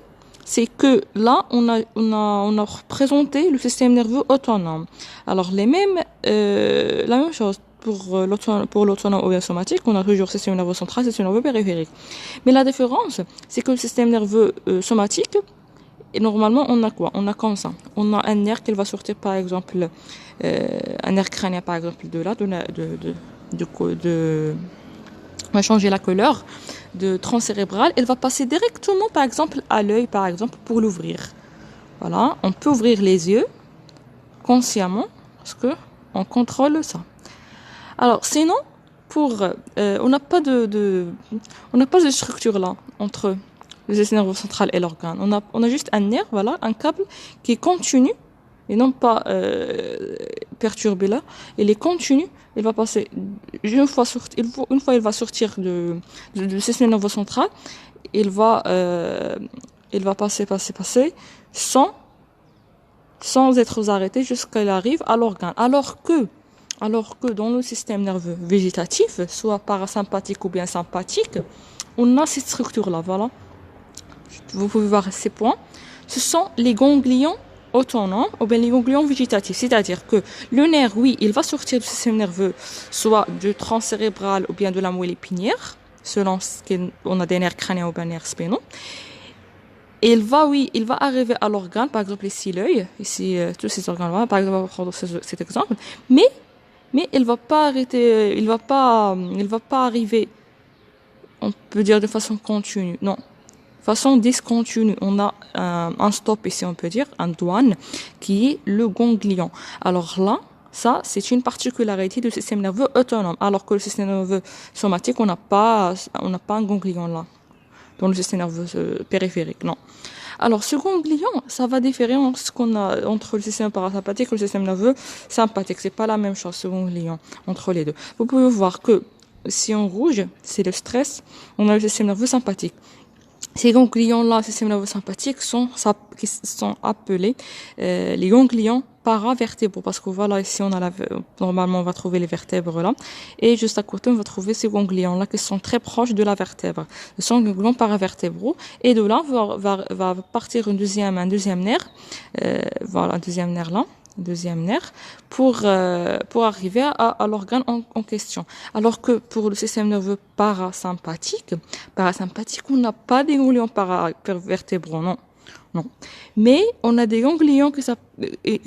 c'est que là, on a représenté le système nerveux autonome. Alors, la même chose pour l'autonome somatique, on a toujours système nerveux central, système nerveux périphérique. Mais la différence, c'est que le système nerveux somatique, et normalement, on a quoi? On a comme ça. On a un nerf qui va sortir, par exemple, un nerf crânien, par exemple, de là, on va changer la couleur de tronc cérébral, elle va passer directement, par exemple, à l'œil, par exemple, pour l'ouvrir. Voilà, on peut ouvrir les yeux consciemment parce que on contrôle ça. Alors, sinon, on n'a pas de structure là entre le système nerveux central et l'organe. On a juste un nerf, voilà, un câble qui est continu et non pas perturbé là. Il est continu. Il va passer une fois il va sortir du système nerveux central, il va passer sans être arrêté jusqu'à il arrive à l'organe. Alors que dans le système nerveux végétatif, soit parasympathique ou bien sympathique, on a cette structure là, voilà. Vous pouvez voir ces points. Ce sont les ganglions autonomes ou bien les ganglions végétatifs. C'est-à-dire que le nerf, oui, il va sortir du système nerveux, soit du tronc cérébral ou bien de la moelle épinière, selon ce qu'on a des nerfs crâniens ou bien des nerfs spinaux. Et il va arriver à l'organe, par exemple ici l'œil, ici tous ces organes-là, par exemple, on va prendre cet exemple, mais il va pas arrêter, il va pas arriver, on peut dire de façon continue, non. Façon discontinue, on a un stop ici, on peut dire, un douane, qui est le ganglion. Alors là, ça, c'est une particularité du système nerveux autonome, alors que le système nerveux somatique, on n'a pas un ganglion là, dans le système nerveux périphérique, non. Alors, ce ganglion, ça va différer entre le système parasympathique et le système nerveux sympathique. C'est pas la même chose, ce ganglion, entre les deux. Vous pouvez voir que, si en rouge, c'est le stress, on a le système nerveux sympathique. Ces ganglions-là, système nerveux sympathique, sont appelés les ganglions paravertébraux, parce que voilà, ici normalement on va trouver les vertèbres là, et juste à côté on va trouver ces ganglions-là qui sont très proches de la vertèbre. Ce sont les ganglions paravertébraux, et de là va partir un deuxième nerf, voilà, un deuxième nerf pour arriver à l'organe en question. Alors que pour le système nerveux parasympathique, on n'a pas des ganglions paravertébraux, non. Mais on a des ganglions qui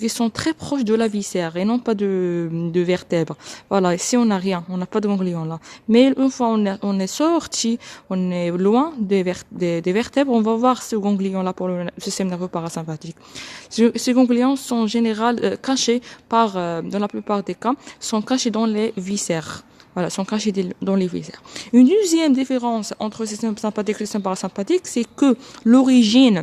sont très proches de la viscère et non pas de vertèbres. Voilà, ici on n'a rien, on n'a pas de ganglions là. Mais une fois on est sorti, on est loin des vertèbres, on va voir ce ganglion là pour le système nerveux parasympathique. Ces ganglions sont en général cachés dans la plupart des cas, sont cachés dans les viscères. Voilà, sont cachés dans les viscères. Une deuxième différence entre le système sympathique et le système parasympathique, c'est que l'origine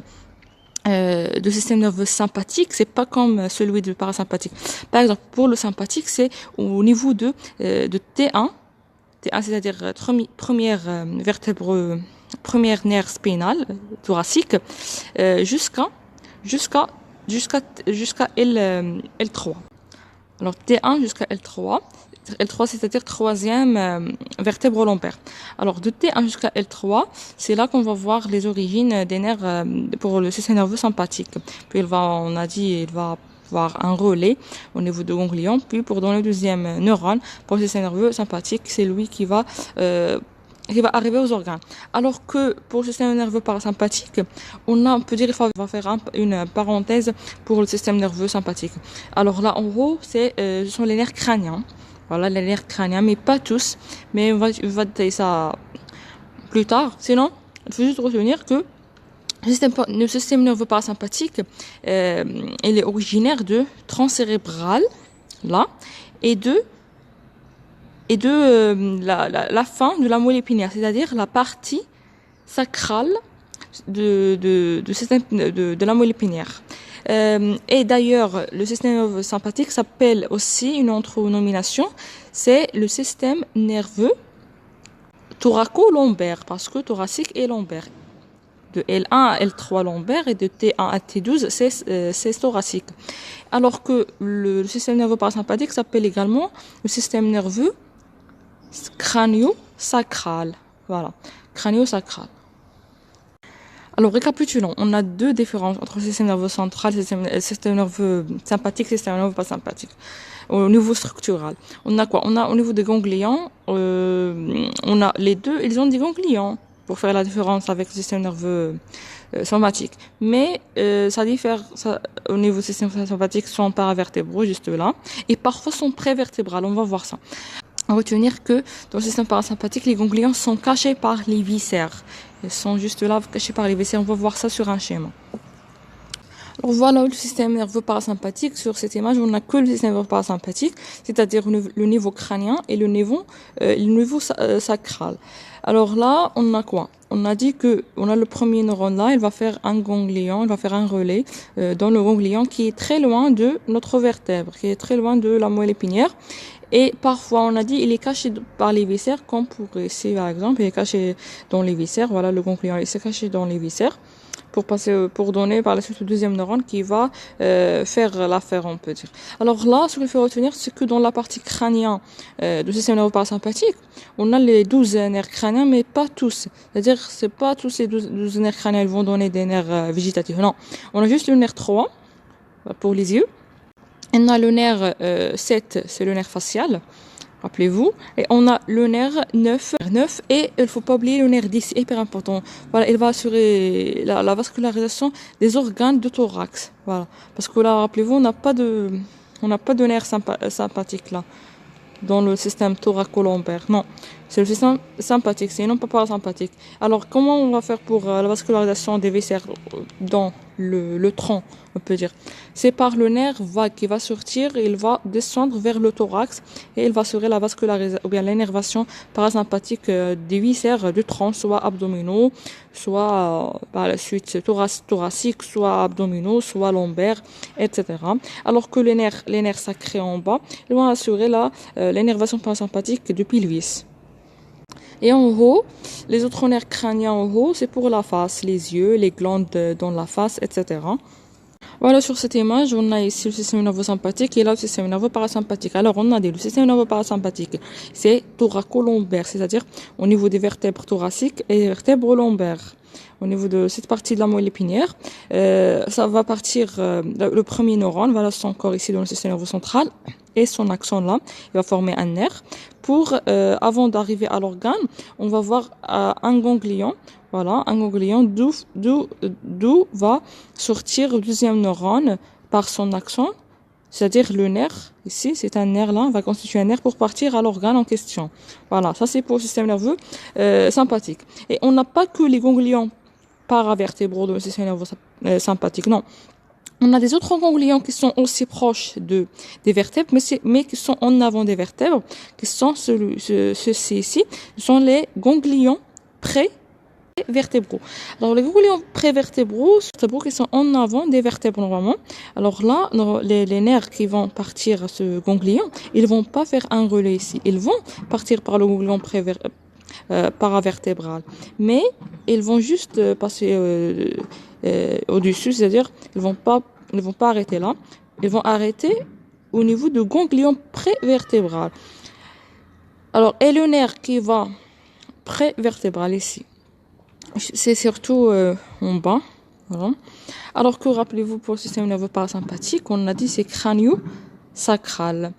du système nerveux sympathique, c'est pas comme celui du parasympathique. Par exemple, pour le sympathique, c'est au niveau de T1, c'est-à-dire première nerf spinal thoracique, jusqu'à L3. Alors T1 jusqu'à L3. L3, c'est-à-dire troisième vertèbre lombaire. Alors, de T1 jusqu'à L3, c'est là qu'on va voir les origines des nerfs pour le système nerveux sympathique. Puis il va avoir un relais au niveau de ganglion. Puis pour dans le deuxième neurone, pour le système nerveux sympathique, c'est lui qui va arriver aux organes. Alors que pour le système nerveux parasympathique, on peut dire il va faire une parenthèse pour le système nerveux sympathique. Alors là, en gros, ce sont les nerfs crâniens. Voilà, les nerfs crâniens, mais pas tous. Mais on va détailler ça plus tard. Sinon, il faut juste retenir que Le système nerveux parasympathique, il est originaire de tronc cérébral, là, et de la fin de la moelle épinière, c'est-à-dire la partie sacrale de la moelle épinière. Et d'ailleurs, le système nerveux sympathique s'appelle aussi une autre nomination, c'est le système nerveux thoraco-lombaire, parce que thoracique et lombaire. De L1 à L3 lombaire et de T1 à T12, c'est thoracique. Alors que le système nerveux parasympathique s'appelle également le système nerveux crânio-sacral. Voilà, crânio-sacral. Alors, récapitulons. On a deux différences entre le système nerveux central, le système nerveux sympathique et le système nerveux parasympathique. Au niveau structural. On a quoi? On a au niveau des ganglions, on a les deux, ils ont des ganglions pour faire la différence avec le système nerveux somatique. Mais ça diffère au niveau du système sympathique, sont paravertébraux, juste là, et parfois sont prévertébrales. On va voir ça. On va retenir que dans le système parasympathique, les ganglions sont cachés par les viscères. Ils sont juste là, cachés par les viscères. On va voir ça sur un schéma. Alors voilà le système nerveux parasympathique. Sur cette image, on n'a que le système nerveux parasympathique, c'est-à-dire le niveau crânien et le niveau sacral. Alors là, on a quoi? On a dit que on a le premier neurone là, il va faire un ganglion, il va faire un relais dans le ganglion qui est très loin de notre vertèbre, qui est très loin de la moelle épinière. Et parfois, on a dit, il est caché par les viscères, comme pour ici, par exemple, il est caché dans les viscères. Voilà, le ganglion, il s'est caché dans les viscères pour donner par la suite le deuxième neurone qui va faire l'affaire, on peut dire. Alors là, ce qu'il faut retenir, c'est que dans la partie crânienne du système nerveux parasympathique, on a les 12 nerfs crâniens, mais pas tous. C'est-à-dire, c'est pas tous ces 12 nerfs crâniens, ils vont donner des nerfs végétatifs. Non, on a juste le nerf 3 pour les yeux. On a le nerf 7, c'est le nerf facial, rappelez-vous. Et on a le nerf 9, et il ne faut pas oublier le nerf 10, c'est hyper important. Voilà, il va assurer la vascularisation des organes de thorax. Voilà. Parce que là, rappelez-vous, on n'a pas de nerf sympathique là, dans le système thoraco-lombaire. Non, c'est le système sympathique, c'est non pas parasympathique. Alors, comment on va faire pour la vascularisation des viscères dans le tronc, on peut dire? C'est par le nerf vague qui va sortir et il va descendre vers le thorax et il va assurer la vascularisation ou bien l'énervation parasympathique des viscères du tronc, soit abdominaux, soit par la suite thoraciques, soit abdominaux, soit lombaires, etc. Alors que les nerfs sacrés en bas, ils vont assurer l'énervation parasympathique du pelvis. Et en haut, les autres nerfs crâniens en haut, c'est pour la face, les yeux, les glandes dans la face, etc. Voilà, sur cette image, on a ici le système nerveux sympathique et là le système nerveux parasympathique. Alors, on a dit le système nerveux parasympathique, c'est thoraco-lombaire, c'est-à-dire au niveau des vertèbres thoraciques et des vertèbres lombaires. Au niveau de cette partie de la moelle épinière, ça va partir le premier neurone, voilà son corps ici dans le système nerveux central et son axon là, il va former un nerf. Pour avant d'arriver à l'organe, on va voir un ganglion. Voilà, un ganglion d'où va sortir le deuxième neurone par son axon, c'est-à-dire le nerf. Ici, c'est un nerf là, va constituer un nerf pour partir à l'organe en question. Voilà, ça c'est pour le système nerveux sympathique. Et on n'a pas que les ganglions paravertébraux de le système nerveux sympathique, non. On a des autres ganglions qui sont aussi proches des vertèbres, mais qui sont en avant des vertèbres, qui sont ceux-ci ici, ce sont les ganglions prévertébraux. Alors, les ganglions prévertébraux, qui sont en avant des vertèbres normalement. Alors là, les nerfs qui vont partir à ce ganglion, ils vont pas faire un relais ici. Ils vont partir par le ganglion paravertébral. Mais ils vont juste passer au-dessus, c'est-à-dire ils vont pas arrêter là. Ils vont arrêter au niveau du ganglion prévertébral. Alors, et le nerf qui va prévertébral ici, c'est surtout en bas. Voilà. Alors que, rappelez-vous, pour le système nerveux parasympathique, on a dit c'est crânio-sacral.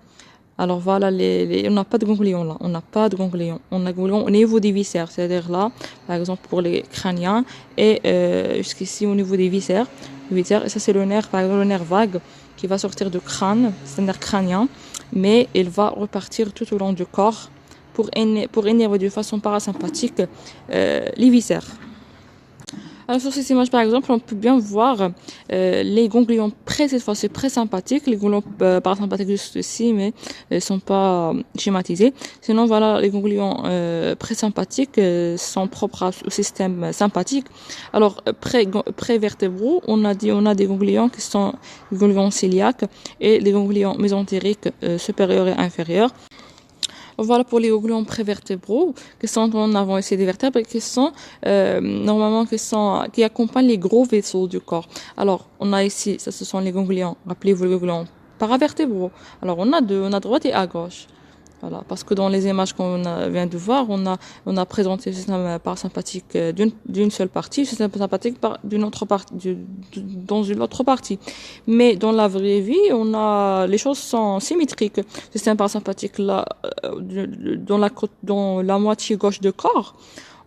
Alors voilà, on n'a pas de ganglion là, on n'a pas de ganglion. On a ganglion au niveau des viscères, c'est-à-dire là, par exemple pour les crâniens et jusqu'ici au niveau des viscères. Et ça c'est le nerf, par exemple le nerf vague qui va sortir du crâne, c'est un nerf crânien, mais il va repartir tout au long du corps pour énerver de façon parasympathique les viscères. Alors sur cette image par exemple, on peut bien voir les ganglions cette fois-ci présympathiques, les ganglions parasympathiques juste ici, mais ils sont pas schématisés. Sinon voilà, les ganglions présympathiques sont propres au système sympathique. Alors prévertébraux, on a des ganglions qui sont les ganglions cœliaques et les ganglions mésentériques supérieurs et inférieurs. Voilà pour les ganglions prévertébraux qui sont en avant ici des vertèbres et qui sont normalement qui accompagnent les gros vaisseaux du corps. Alors on a ici, ça ce sont les ganglions. Rappelez-vous les ganglions paravertébraux. Alors on a deux, on a à droite et à gauche. Voilà, parce que dans les images qu'on vient de voir, on a présenté le système parasympathique d'une seule partie, le système sympathique d'une autre partie, dans une autre partie. Mais dans la vraie vie, les choses sont symétriques. Le système parasympathique là, dans la moitié gauche du corps,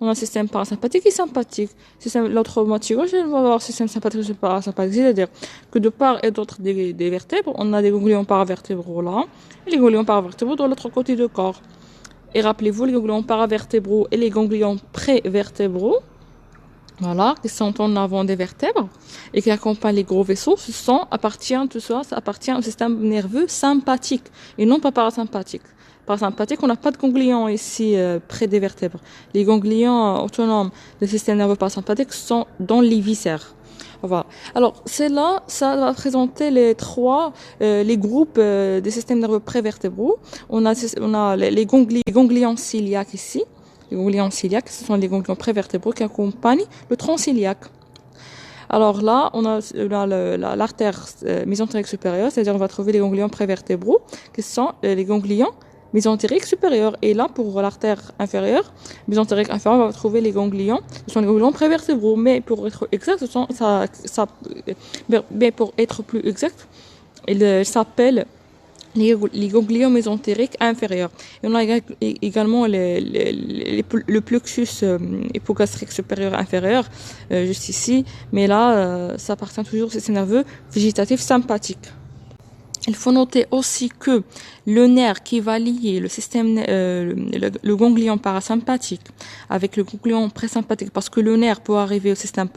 on a un système parasympathique et sympathique. L'autre moitié gauche, on va avoir un système sympathique et parasympathique. C'est-à-dire que de part et d'autre des vertèbres, on a des ganglions paravertébraux là, et les ganglions paravertébraux de l'autre côté du corps. Et rappelez-vous, les ganglions paravertébraux et les ganglions prévertébraux, voilà, qui sont en avant des vertèbres et qui accompagnent les gros vaisseaux, ça appartient au système nerveux sympathique et non pas parasympathique. Parasympathique, on n'a pas de ganglions ici près des vertèbres. Les ganglions autonomes du système nerveux parasympathique sont dans les viscères. Voilà. Alors, ça va présenter les groupes des systèmes nerveux prévertébraux. On a les ganglions cœliaques ici. Les ganglions cœliaques, ce sont les ganglions prévertébraux qui accompagnent le tronc cœliaque. Alors là, on a l'artère mésentérique supérieure, c'est-à-dire on va trouver les ganglions prévertébraux, qui sont les ganglions mésentérique supérieur. Et là, pour l'artère inférieure, mésentérique inférieure, on va trouver les ganglions. Ce sont les ganglions prévertébraux. Mais pour être exact, pour être plus exact, ils s'appellent les ganglions mésentériques inférieurs. Et on a également le plexus hypogastrique supérieur inférieur, juste ici. Mais là, ça appartient toujours au système nerveux végétatif sympathique. Il faut noter aussi que le nerf qui va lier le système, le ganglion parasympathique avec le ganglion présympathique, parce que le nerf peut arriver au système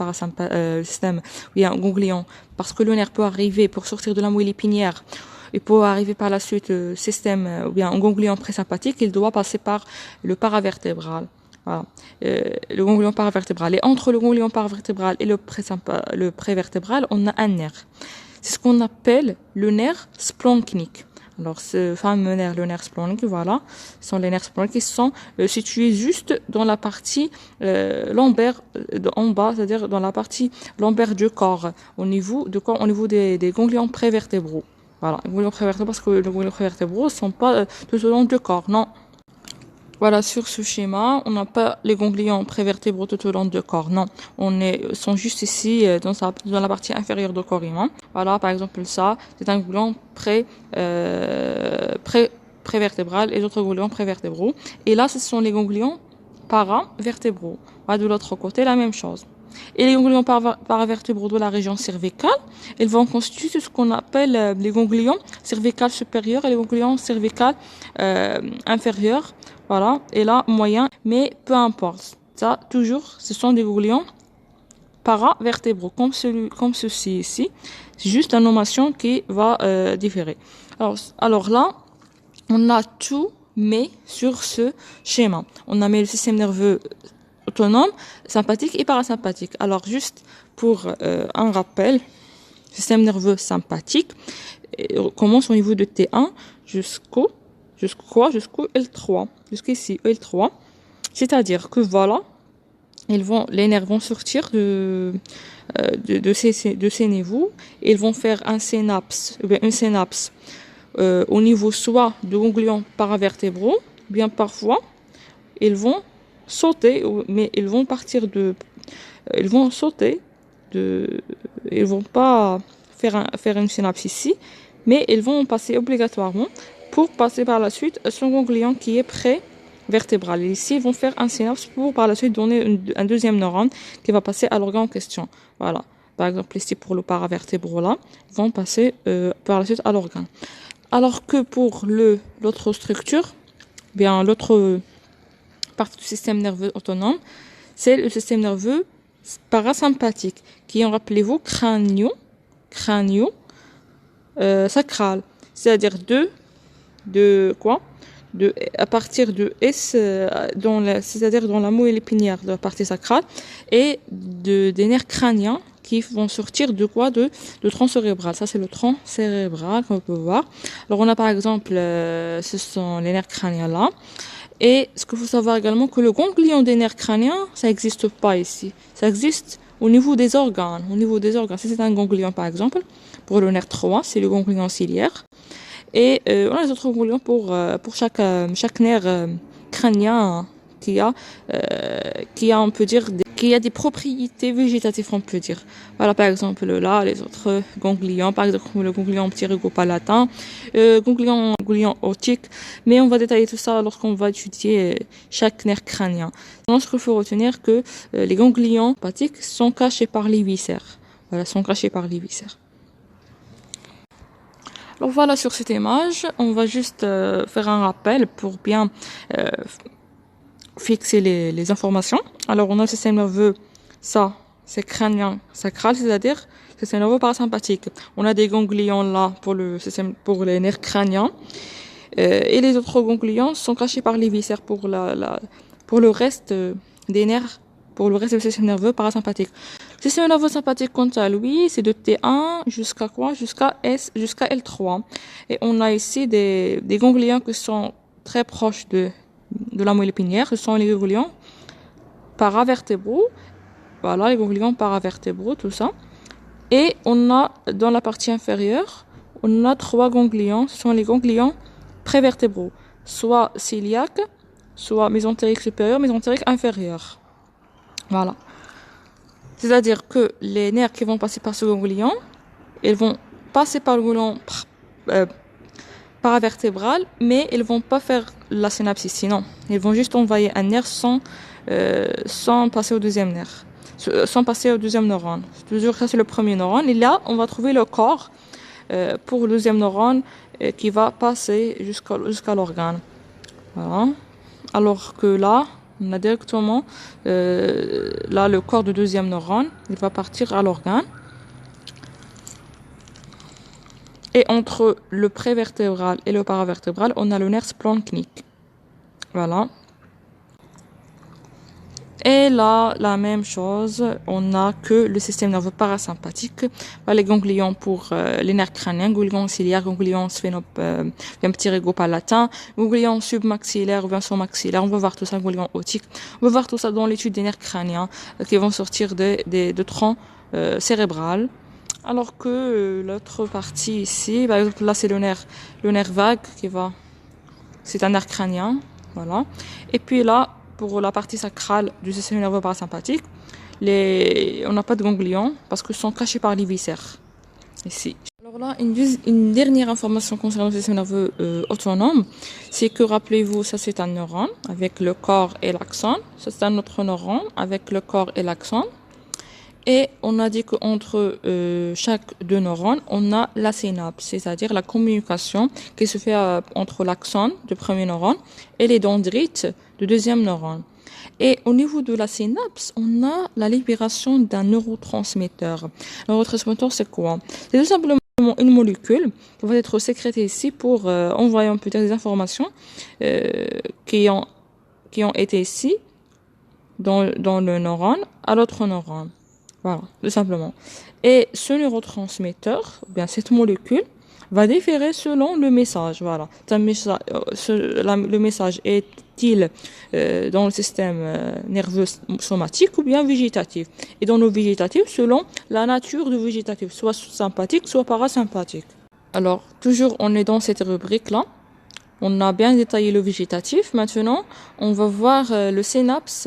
ganglion, parce que le nerf peut arriver pour sortir de la moelle épinière et pour arriver par la suite au système ou bien au ganglion présympathique, il doit passer par le paravertébral. Voilà. Le ganglion paravertébral. Et entre le ganglion paravertébral et le prévertébral, on a un nerf. C'est ce qu'on appelle le nerf splanchnique. Alors, ce fameux nerf, le nerf splanchnique, voilà, ce sont les nerfs splanchniques qui sont situés juste dans la partie lombaire, en bas, c'est-à-dire dans la partie lombaire du corps, au niveau des ganglions prévertébraux. Voilà, les ganglions prévertébraux, parce que les ganglions prévertébraux ne sont pas tout au long du corps, non. Voilà, sur ce schéma, on n'a pas les ganglions prévertébraux tout au long du corps. Non, sont juste ici dans la partie inférieure du corps humain. Voilà, par exemple ça, c'est un ganglion prévertébral et d'autres ganglions prévertébraux. Et là, ce sont les ganglions paravertébraux. Voilà, de l'autre côté, la même chose. Et les ganglions paravertébraux de la région cervicale, ils vont constituer ce qu'on appelle les ganglions cervicales supérieurs et les ganglions cervicales inférieurs. Voilà, et là, moyen, mais peu importe. Ça, toujours, ce sont des ganglions paravertébraux, comme ceci ici. C'est juste une nommation qui va différer. Alors là, on a tout mis sur ce schéma. On a mis le système nerveux autonome, sympathique et parasympathique. Alors, juste pour un rappel, le système nerveux sympathique commence au niveau de T1 jusqu'au L3, jusqu'ici, L3. C'est-à-dire que voilà, les nerfs vont sortir de ces niveaux, et ils vont faire une synapse au niveau soit de ganglions paravertébraux, bien parfois, ils vont sauter, mais ils vont pas faire une synapse ici, mais ils vont passer obligatoirement pour passer par la suite à son ganglion qui est prévertébral. Et ici, ils vont faire un synapse pour par la suite donner un deuxième neurone qui va passer à l'organe en question. Voilà. Par exemple, ici, pour le paravertébraux là, ils vont passer par la suite à l'organe. Alors que pour l'autre structure, bien l'autre partie du système nerveux autonome, c'est le système nerveux parasympathiques qui ont, rappelez-vous, crânio-sacral. C'est-à-dire de quoi? À partir de S, c'est-à-dire dans la moelle épinière de la partie sacrale, et des nerfs crâniens qui vont sortir de quoi? De tronc cérébral. Ça, c'est le tronc cérébral qu'on peut voir. Alors, on a par exemple, ce sont les nerfs crâniens là. Et ce qu'il faut savoir également, que le ganglion des nerfs crâniens, ça n'existe pas ici. Ça existe au niveau des organes. Au niveau des organes, si c'est un ganglion par exemple, pour le nerf 3, c'est le ganglion ciliaire. Et on a les autres ganglions pour chaque nerf crânien qui a, on peut dire, qui a des propriétés végétatives, on peut dire. Voilà, par exemple, là, les autres ganglions, par exemple, le ganglion ptyrégo-palatin, ganglion optique. Mais on va détailler tout ça lorsqu'on va étudier chaque nerf crânien. Donc, ce qu'il faut retenir, que les ganglions sympathiques sont cachés par les viscères. Voilà, sont cachés par les viscères. Alors voilà, sur cette image, on va juste faire un rappel pour bien fixer les informations. Alors, on a le système nerveux, ça, c'est crânien sacral, c'est-à-dire système nerveux parasympathique. On a des ganglions là pour les nerfs crâniens. Et les autres ganglions sont cachés par les viscères pour le reste des nerfs, pour le reste du système nerveux parasympathique. Le système nerveux sympathique, quant à lui, c'est de T1 jusqu'à quoi? Jusqu'à L3. Et on a ici des ganglions qui sont très proches de la moelle épinière. Ce sont les ganglions paravertébraux. Voilà, les ganglions paravertébraux, tout ça. Et on a, dans la partie inférieure, on a 3 ganglions. Ce sont les ganglions prévertébraux. Soit cœliaque, soit mésentérique supérieur, mésentérique inférieur. Voilà. C'est-à-dire que les nerfs qui vont passer par ce ganglion, ils vont passer par le ganglion paravertébral, mais ils vont pas faire la synapse ici, non. Ils vont juste envoyer un nerf sans passer au deuxième nerf, sans passer au deuxième neurone. Toujours ça, c'est le premier neurone. Et là, on va trouver le corps pour le deuxième neurone qui va passer jusqu'à l'organe. Voilà. Alors que là, on a directement là le corps du deuxième neurone, il va partir à l'organe. Et entre le prévertébral et le paravertébral, on a le nerf splanchnique. Voilà. Et là, la même chose, on n'a que le système nerveux parasympathique, les ganglions pour les nerfs crâniens, ganglion ciliaire, ganglion ptyrégo-palatin, ganglion submaxillaire ou bien surmaxillaire. On va voir tout ça, ganglion optique. On va voir tout ça dans l'étude des nerfs crâniens qui vont sortir de troncs cérébral. Alors que l'autre partie ici, par exemple, là c'est le nerf vague c'est un nerf crânien, voilà. Et puis là, pour la partie sacrale du système nerveux parasympathique, on n'a pas de ganglions parce qu'ils sont cachés par les viscères. Ici. Alors là, une dernière information concernant le système nerveux autonome, c'est que, rappelez-vous, ça c'est un neurone avec le corps et l'axone. Ça c'est un autre neurone avec le corps et l'axone. Et on a dit qu'entre chaque deux neurones, on a la synapse, c'est-à-dire la communication qui se fait entre l'axone du premier neurone et les dendrites du deuxième neurone. Et au niveau de la synapse, on a la libération d'un neurotransmetteur. Le neurotransmetteur, c'est quoi? C'est tout simplement une molécule qui va être sécrétée ici pour envoyer, on peut dire, des informations qui ont été ici dans le neurone à l'autre neurone. Voilà, tout simplement. Et ce neurotransmetteur, bien cette molécule, va différer selon le message. Voilà, le message est-il dans le système nerveux somatique ou bien végétatif? Et dans le végétatif, selon la nature du végétatif, soit sympathique, soit parasympathique. Alors, toujours, on est dans cette rubrique-là. On a bien détaillé le végétatif. Maintenant, on va voir la synapse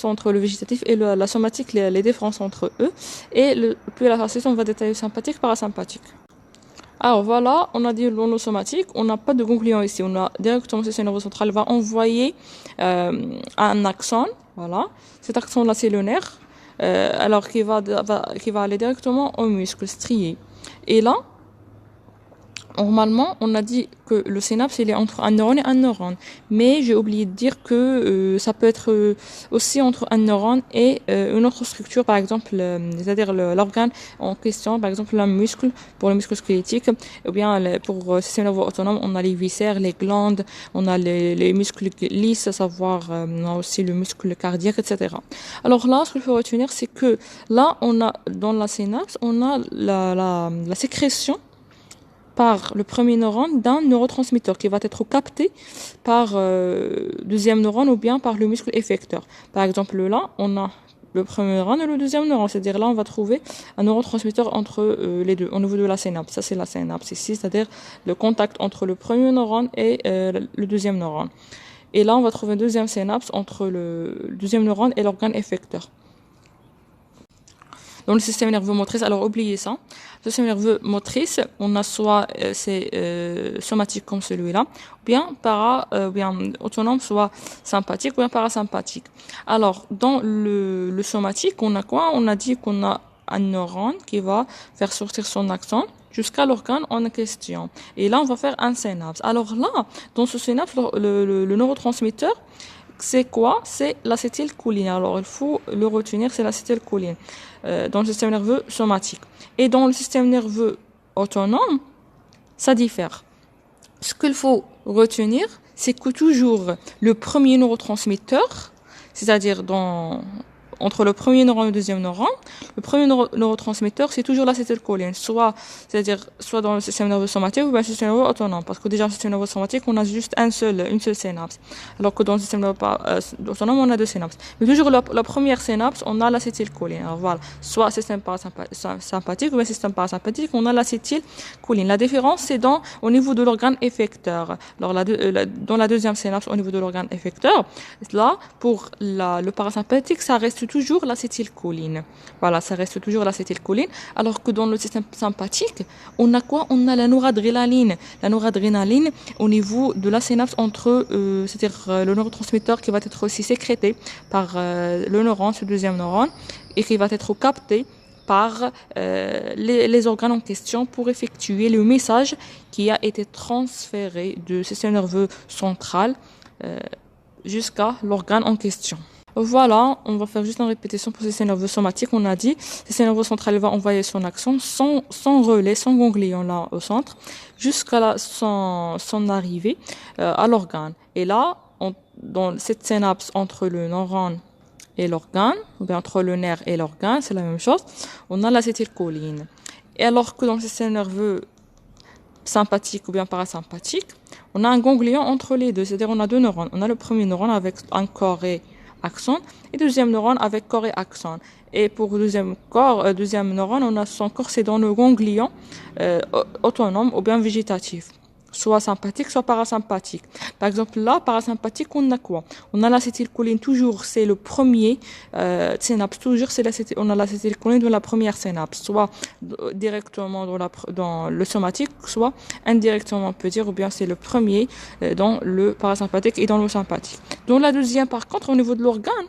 entre le végétatif et la somatique, les différences entre eux. Et puis à la suite, on va détailler le sympathique, parasympathique. Alors voilà, on a dit le somatique, on n'a pas de ganglion ici. On a directement le système nerveux central va envoyer un axone. Voilà, cet axone-là, c'est le nerf. Alors qui va aller directement au muscle strié. Et là, Normalement, on a dit que le synapse, il est entre un neurone et un neurone. Mais j'ai oublié de dire que ça peut être aussi entre un neurone et une autre structure, par exemple, c'est-à-dire l'organe en question, par exemple, le muscle, pour le muscle squelettique, ou bien pour le système nerveux autonome, on a les viscères, les glandes, on a les muscles lisses, à savoir, on a aussi le muscle cardiaque, etc. Alors là, ce qu'il faut retenir, c'est que là, on a, dans la synapse, on a la sécrétion par le premier neurone d'un neurotransmetteur qui va être capté par deuxième neurone ou bien par le muscle effecteur. Par exemple, là, on a le premier neurone et le deuxième neurone. C'est-à-dire là, on va trouver un neurotransmetteur entre les deux, au niveau de la synapse. Ça, c'est la synapse ici, c'est-à-dire le contact entre le premier neurone et le deuxième neurone. Et là, on va trouver un deuxième synapse entre le deuxième neurone et l'organe effecteur. Dans le système nerveux motrice, alors oubliez ça. Le système nerveux motrice, on a soit c'est somatique comme celui-là, ou bien bien autonome, soit sympathique ou bien parasympathique. Alors dans le somatique, on a quoi? On a dit qu'on a un neurone qui va faire sortir son axone jusqu'à l'organe en question. Et là, on va faire un synapse. Alors là, dans ce synapse, le neurotransmetteur, c'est quoi? C'est l'acétylcholine. Alors, il faut le retenir, c'est l'acétylcholine dans le système nerveux somatique. Et dans le système nerveux autonome, ça diffère. Ce qu'il faut retenir, c'est que toujours le premier neurotransmetteur, c'est-à-dire entre le premier neurone et le deuxième neurone, le premier neurotransmetteur, c'est toujours l'acétylcholine, soit dans le système nerveux somatique ou dans le système nerveux autonome. Parce que déjà, dans le système nerveux somatique, on a juste une seule synapse. Alors que dans le système nerveux autonome, on a deux synapses. Mais toujours la première synapse, on a l'acétylcholine. Alors voilà, soit système parasympathique ou bien système parasympathique, on a l'acétylcholine. La différence, c'est au niveau de l'organe effecteur. Alors dans la deuxième synapse, au niveau de l'organe effecteur, là, pour le parasympathique, ça reste toujours l'acétylcholine. Voilà, ça reste toujours l'acétylcholine. Alors que dans le système sympathique, on a quoi? On a la noradrénaline. La noradrénaline au niveau de la synapse entre, c'est-à-dire le neurotransmetteur qui va être aussi sécrété par le neurone, ce deuxième neurone, et qui va être capté par les organes en question pour effectuer le message qui a été transféré du système nerveux central jusqu'à l'organe en question. Voilà, on va faire juste une répétition pour le système nerveux somatique. On a dit, le système nerveux central va envoyer son action sans relais, sans ganglion là au centre, jusqu'à son arrivée à l'organe. Et là, dans cette synapse entre le neurone et l'organe, ou bien entre le nerf et l'organe, c'est la même chose, on a l'acétylcholine. Et alors que dans le système nerveux sympathique ou bien parasympathique, on a un ganglion entre les deux, c'est-à-dire on a deux neurones. On a le premier neurone avec un corps et axone, et deuxième neurone avec corps et axone. Et pour le deuxième neurone, on a son corps, c'est dans le ganglion autonome ou bien végétatif, soit sympathique, soit parasympathique. Par exemple, là, parasympathique, on a quoi? On a l'acétylcholine, toujours, c'est le premier synapse, toujours, on a l'acétylcholine dans la première synapse, soit directement dans le somatique, soit indirectement, on peut dire, ou bien c'est le premier dans le parasympathique et dans le sympathique. Dans la deuxième, par contre, au niveau de l'organe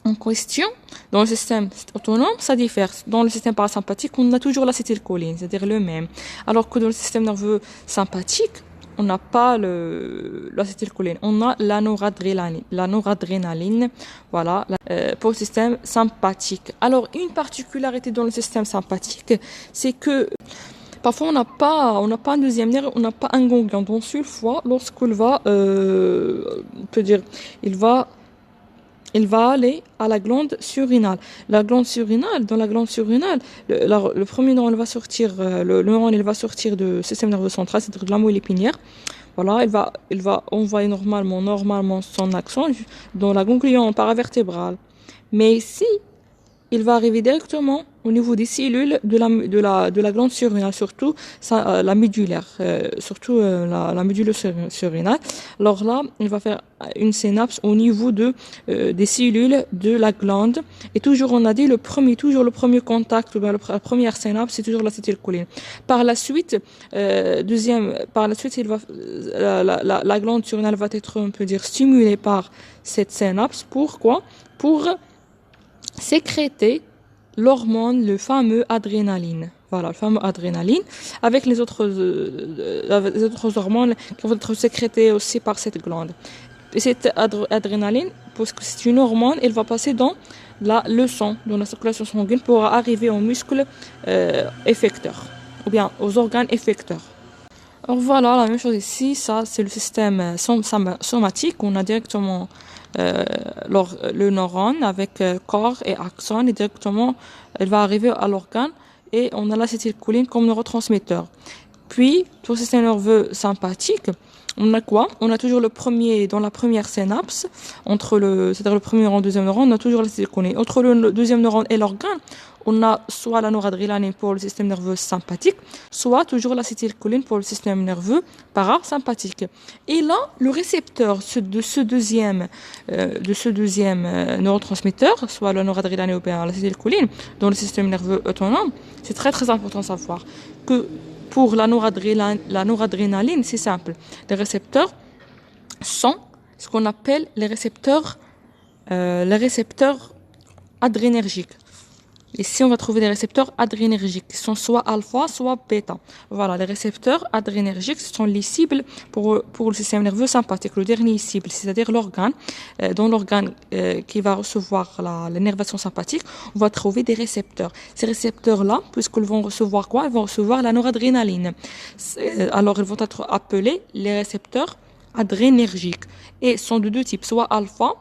en question, dans le système autonome, ça diffère. Dans le système parasympathique, on a toujours l'acétylcholine, c'est-à-dire le même. Alors que dans le système nerveux sympathique, on n'a pas l'acétylcholine, on a la noradrénaline, voilà, pour le système sympathique. Alors, une particularité dans le système sympathique, c'est que parfois on n'a pas un deuxième nerf, on n'a pas un ganglion. Donc, une fois, lorsqu'il va, on peut dire, il va aller à la glande surrénale. Dans la glande surrénale, le premier neurone va sortir, le neurone il va sortir du système nerveux central, c'est-à-dire de la moelle épinière. Voilà, il va envoyer normalement son axone dans la ganglion paravertébrale. Mais ici, il va arriver directement au niveau des cellules de la glande surrénale, surtout la médullaire, la médulle surrénale. Alors là, il va faire une synapse au niveau des cellules de la glande. Et toujours, on a dit, le premier contact, ou bien la première synapse, c'est toujours l'acétylcholine. Par la suite, la glande surrénale va être, on peut dire, stimulée par cette synapse. Pourquoi? Pour sécréter l'hormone, le fameux adrénaline. voilà, le fameux adrénaline, avec les autres hormones qui vont être sécrétées aussi par cette glande. Et cette adrénaline, parce que c'est une hormone, elle va passer dans le sang, dans la circulation sanguine, pour arriver aux muscles effecteurs, ou bien aux organes effecteurs. Alors voilà, la même chose ici, ça c'est le système somatique. On a directement le neurone avec corps et axone, et directement elle va arriver à l'organe, et on a l'acétylcholine comme neurotransmetteur. Puis, pour le système nerveux sympathique, on a quoi? On a toujours dans la première synapse, c'est-à-dire le premier neurone, le deuxième neurone, on a toujours l'acétylcholine. Entre le deuxième neurone et l'organe, on a soit la noradrénaline pour le système nerveux sympathique, soit toujours l'acétylcholine pour le système nerveux parasympathique. Et là, le récepteur de ce deuxième neurotransmetteur, soit la noradrénaline ou bien l'acétylcholine, dans le système nerveux autonome, c'est très très important de savoir que pour la noradrénaline, c'est simple. Les récepteurs sont ce qu'on appelle les récepteurs adrénergiques. Ici, on va trouver des récepteurs adrénergiques qui sont soit alpha, soit bêta. Voilà, les récepteurs adrénergiques, ce sont les cibles pour le système nerveux sympathique, le dernier cible, c'est-à-dire l'organe. Dans l'organe qui va recevoir l'énervation sympathique, on va trouver des récepteurs. Ces récepteurs-là, puisqu'ils vont recevoir quoi? Ils vont recevoir la noradrénaline. Alors, ils vont être appelés les récepteurs adrénergiques. Et sont de deux types, soit alpha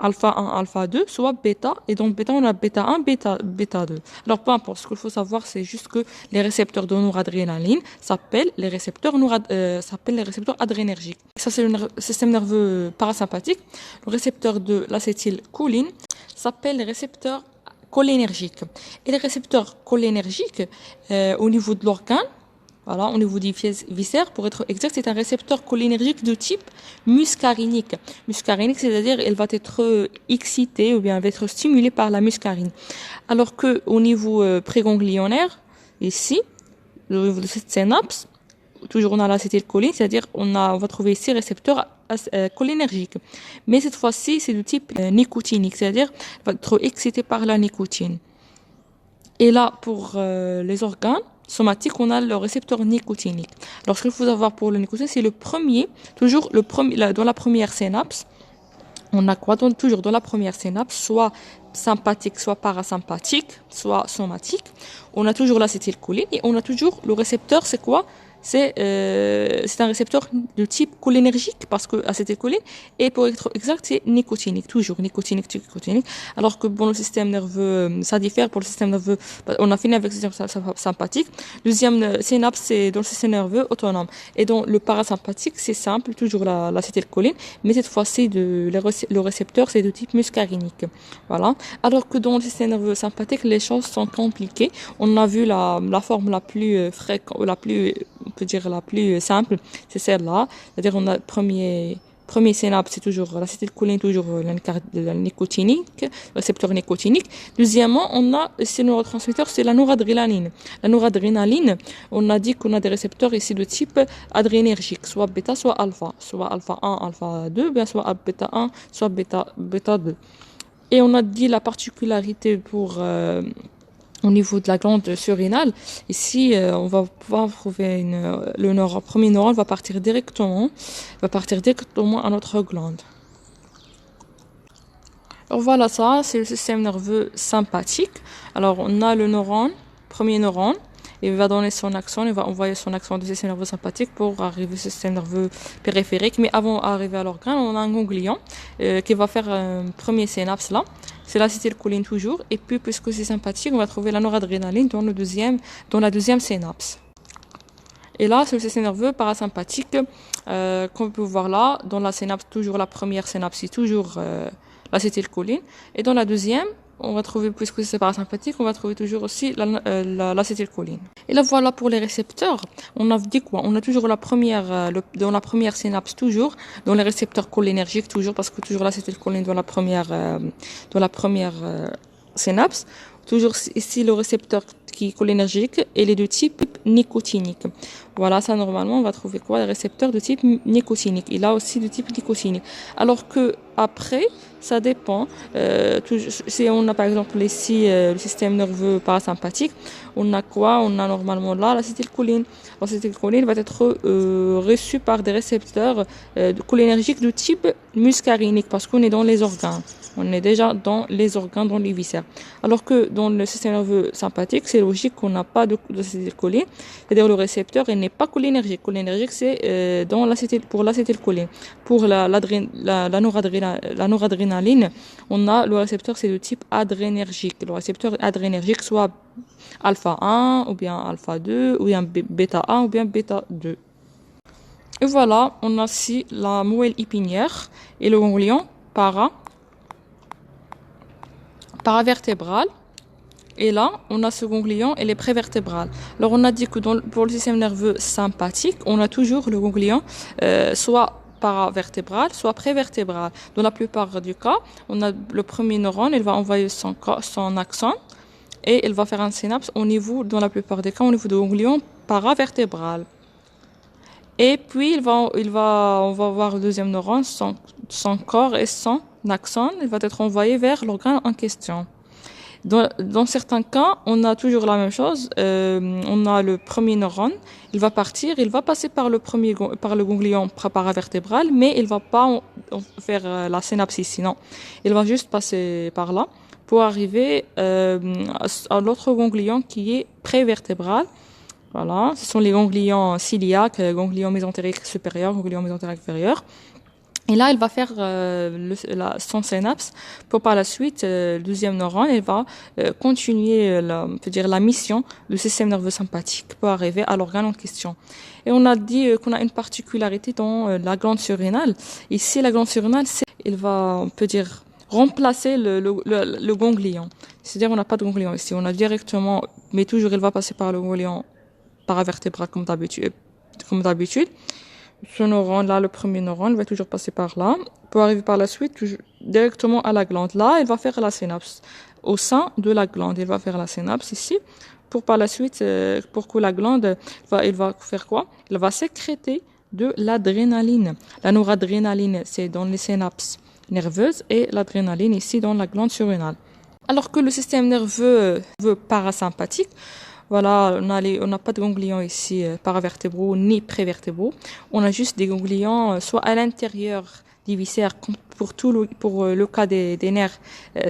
1, alpha 2, soit bêta. Et donc bêta, on a bêta 1, bêta 2. Alors peu importe, ce qu'il faut savoir, c'est juste que les récepteurs de noradrénaline s'appellent les récepteurs adrénergiques. Ça, c'est le système nerveux parasympathique. Le récepteur de l'acétylcholine s'appelle les récepteurs cholinergiques. Et les récepteurs cholinergiques, au niveau de l'organe, voilà, au niveau des viscères, pour être exact, c'est un récepteur cholinergique de type muscarinique. Muscarinique, c'est-à-dire, elle va être excitée ou bien elle va être stimulée par la muscarine. Alors que au niveau préganglionnaire, ici, au niveau de cette synapse, toujours on a l'acétylcholine, c'est-à-dire on va trouver ici récepteurs cholinergiques. Mais cette fois-ci, c'est de type nicotinique, c'est-à-dire elle va être excitée par la nicotine. Et là, pour les organes somatique, on a le récepteur nicotinique. Alors, ce qu'il faut savoir pour le nicotine, c'est dans la première synapse. On a quoi? Toujours dans la première synapse, soit sympathique, soit parasympathique, soit somatique. On a toujours l'acétylcholine et on a toujours le récepteur, c'est quoi? C'est un récepteur de type cholinergique parce que acétylcholine, et pour être exact, c'est nicotinique, toujours nicotinique. Alors que bon, le système nerveux, ça diffère. Pour le système nerveux, on a fini avec le système sympathique. Deuxième synapse, c'est dans le système nerveux autonome. Et dans le parasympathique, c'est simple, toujours l'acétylcholine, mais cette fois-ci, le récepteur, c'est de type muscarinique. Voilà. Alors que dans le système nerveux sympathique, les choses sont compliquées. On a vu la forme la plus fréquente, on peut dire la plus simple, c'est celle-là. C'est-à-dire, on a premier synapse, c'est toujours l'acétylcholine, toujours la nicotinique, le récepteur nicotinique. Deuxièmement, on a ce neurotransmetteur, c'est la noradrénaline. La noradrénaline, on a dit qu'on a des récepteurs ici de type adrénergique, soit bêta, soit alpha 1, alpha 2, bien soit bêta 1, soit bêta 2. Et on a dit la particularité au niveau de la glande surrénale, ici, on va pouvoir trouver le premier neurone va partir directement à notre glande. Alors voilà, ça, c'est le système nerveux sympathique. Alors, on a le premier neurone, il va donner son axone, il va envoyer son axone du système nerveux sympathique pour arriver au système nerveux périphérique. Mais avant d'arriver à l'organe, on a un ganglion qui va faire un premier synapse là. C'est l'acétylcholine toujours. Et puis, puisque c'est sympathique, on va trouver la noradrénaline dans la deuxième synapse. Et là, c'est le système nerveux parasympathique qu'on peut voir là. Dans la synapse, toujours la première synapse, c'est toujours l'acétylcholine. Et dans la deuxième, on va trouver, puisque c'est parasympathique, on va trouver toujours aussi l'acétylcholine. Et là, voilà pour les récepteurs. On a dit quoi? On a toujours dans la première synapse, toujours, dans les récepteurs cholinergiques, toujours, parce que toujours l'acétylcholine dans la première synapse. Toujours ici, le récepteur qui est cholinergique, et les de type nicotinique. Voilà, ça, normalement, on va trouver quoi? Les récepteurs de type nicotinique. Et là aussi, de type nicotinique. Alors que, après, ça dépend. Si on a par exemple ici le système nerveux parasympathique, on a quoi? On a normalement là l'acétylcholine. L'acétylcholine va être reçue par des récepteurs cholinergiques de type muscarinique parce qu'on est dans les organes. On est déjà dans les organes, dans les viscères. Alors que dans le système nerveux sympathique, c'est logique qu'on n'a pas d'acétylcholine. C'est-à-dire le récepteur, il n'est pas cholinergique. Cholinergique, c'est pour l'acétylcholine. Pour la noradrénaline, on a le récepteur, c'est de type adrénergique. Le récepteur adrénergique, soit alpha 1, ou bien alpha 2, ou bien bêta 1, ou bien bêta 2. Et voilà, on a ici la moelle épinière et le ganglion paravertébral. Et là, on a ce ganglion et les prévertébrales. Alors, on a dit que pour le système nerveux sympathique, on a toujours le ganglion soit paravertébral, soit prévertébral. Dans la plupart du cas, on a le premier neurone, il va envoyer son axone et il va faire un synapse au niveau, dans la plupart des cas, au niveau du ganglion paravertébral. Et puis, on va voir le deuxième neurone, son corps et son axone, il va être envoyé vers l'organe en question. Dans certains cas, on a toujours la même chose. On a le premier neurone, il va partir, il va passer par le ganglion paravertébral, mais il va pas faire la synapse ici, non. Il va juste passer par là pour arriver à l'autre ganglion qui est prévertébral. Voilà, ce sont les ganglions ciliaques, ganglion mésentérique supérieur, ganglion mésentérique inférieur. Et là, il va faire son synapse pour par la suite, le deuxième neurone, il va continuer la mission du système nerveux sympathique pour arriver à l'organe en question. Et on a dit qu'on a une particularité dans la glande surrénale. Ici, la glande surrénale, il va, on peut dire, remplacer le ganglion. C'est-à-dire, on n'a pas de ganglion ici. On a directement, mais toujours, il va passer par le ganglion paravertébral comme d'habitude. Ce neurone, là, le premier neurone, va toujours passer par là, pour arriver par la suite directement à la glande. Là, il va faire la synapse. Au sein de la glande, il va faire la synapse ici, pour par la suite, pour que la glande, il va faire quoi? Il va sécréter de l'adrénaline. La noradrénaline, c'est dans les synapses nerveuses, et l'adrénaline ici dans la glande surrénale. Alors que le système nerveux parasympathique, voilà, on n'a pas de ganglions ici paravertébraux ni prévertébraux. On a juste des ganglions soit à l'intérieur des viscères, pour le cas des nerfs,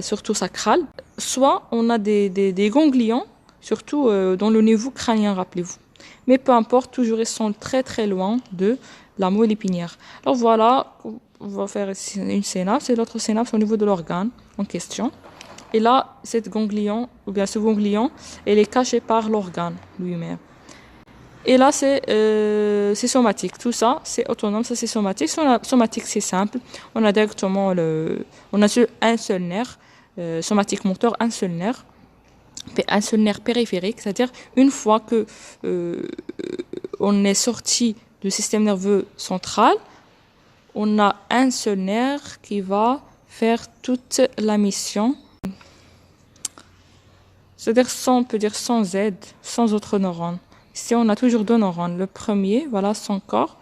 surtout sacral, soit on a des ganglions, surtout dans le niveau crânien, rappelez-vous. Mais peu importe, toujours ils sont très très loin de la moelle épinière. Alors voilà, on va faire ici une synapse et l'autre synapse au niveau de l'organe en question. Et là, ce ganglion, elle est caché par l'organe lui-même. Et là, c'est somatique. Tout ça, c'est autonome, ça c'est somatique. Somatique, c'est simple. On a directement on a un seul nerf, somatique moteur, un seul nerf périphérique, c'est-à-dire une fois que on est sorti du système nerveux central, on a un seul nerf qui va faire toute la mission. C'est-à-dire on peut dire sans aide, sans autre neurone. Ici, on a toujours deux neurones. Le premier, voilà, son corps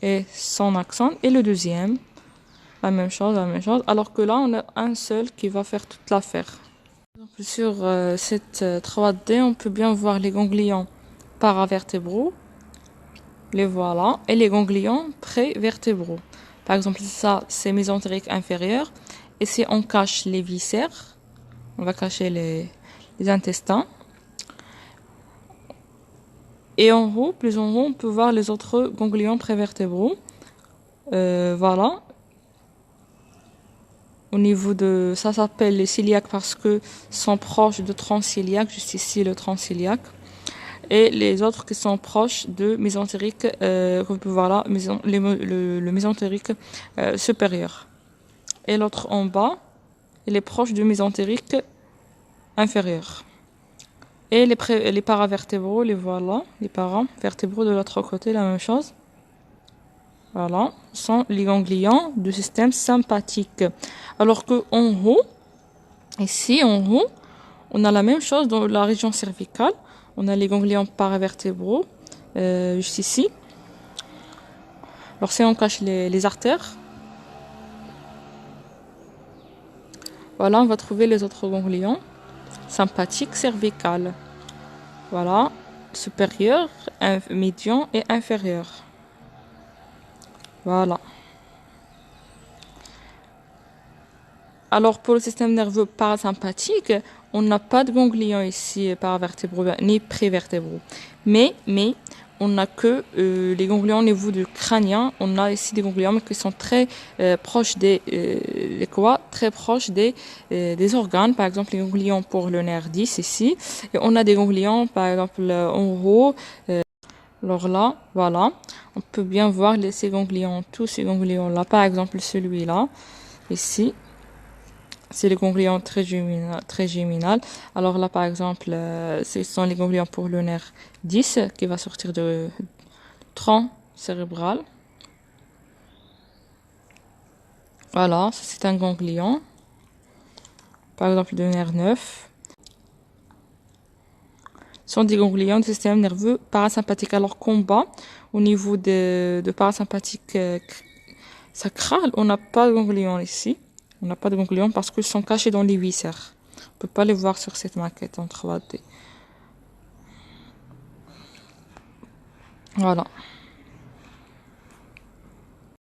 et son axone. Et le deuxième, la même chose. Alors que là, on a un seul qui va faire toute l'affaire. Sur cette 3D, on peut bien voir les ganglions paravertébraux. Les voilà. Et les ganglions prévertébraux. Par exemple, ça, c'est mésentérique inférieur. Et si on cache les viscères, on va cacher les intestins. Et en haut, plus en haut, on peut voir les autres ganglions prévertébraux. Voilà. Au niveau de... Ça s'appelle les ciliaques parce que sont proches de transiliaque. Juste ici, le transiliaque. Et les autres qui sont proches de mésentérique, on peut voir là, le mésentérique supérieur. Et l'autre en bas, il est proche du mésentérique inférieur. Et les paravertébraux, les voilà, les paravertébraux de l'autre côté, la même chose. Voilà, sont les ganglions du système sympathique. Alors que en haut, ici en haut, on a la même chose dans la région cervicale. On a les ganglions paravertébraux, juste ici. Alors si on cache les artères, Voilà, on va trouver les autres ganglions sympathiques cervicales. Voilà, supérieur, médian et inférieur. Voilà. Alors, pour le système nerveux parasympathique, on n'a pas de ganglions ici paravertébraux ni prévertébraux. Mais, on n'a que les ganglions au niveau du crânien. On a ici des ganglions qui sont très proches très proches des organes. Par exemple, les ganglions pour le nerf 10 ici. Et on a des ganglions, par exemple, en haut. Alors là, voilà. On peut bien voir ces ganglions, tous ces ganglions-là. Par exemple, celui-là, ici. C'est les ganglions trigéminal. Alors là, par exemple, ce sont les ganglions pour le nerf 10 qui va sortir de tronc cérébral. Voilà, ça c'est un ganglion. Par exemple, le nerf 9. Ce sont des ganglions du système nerveux parasympathique. Alors qu'on bat au niveau de parasympathique sacral, on n'a pas de ganglions ici. On n'a pas de ganglions parce qu'ils sont cachés dans les viscères. On peut pas les voir sur cette maquette en 3D. Voilà.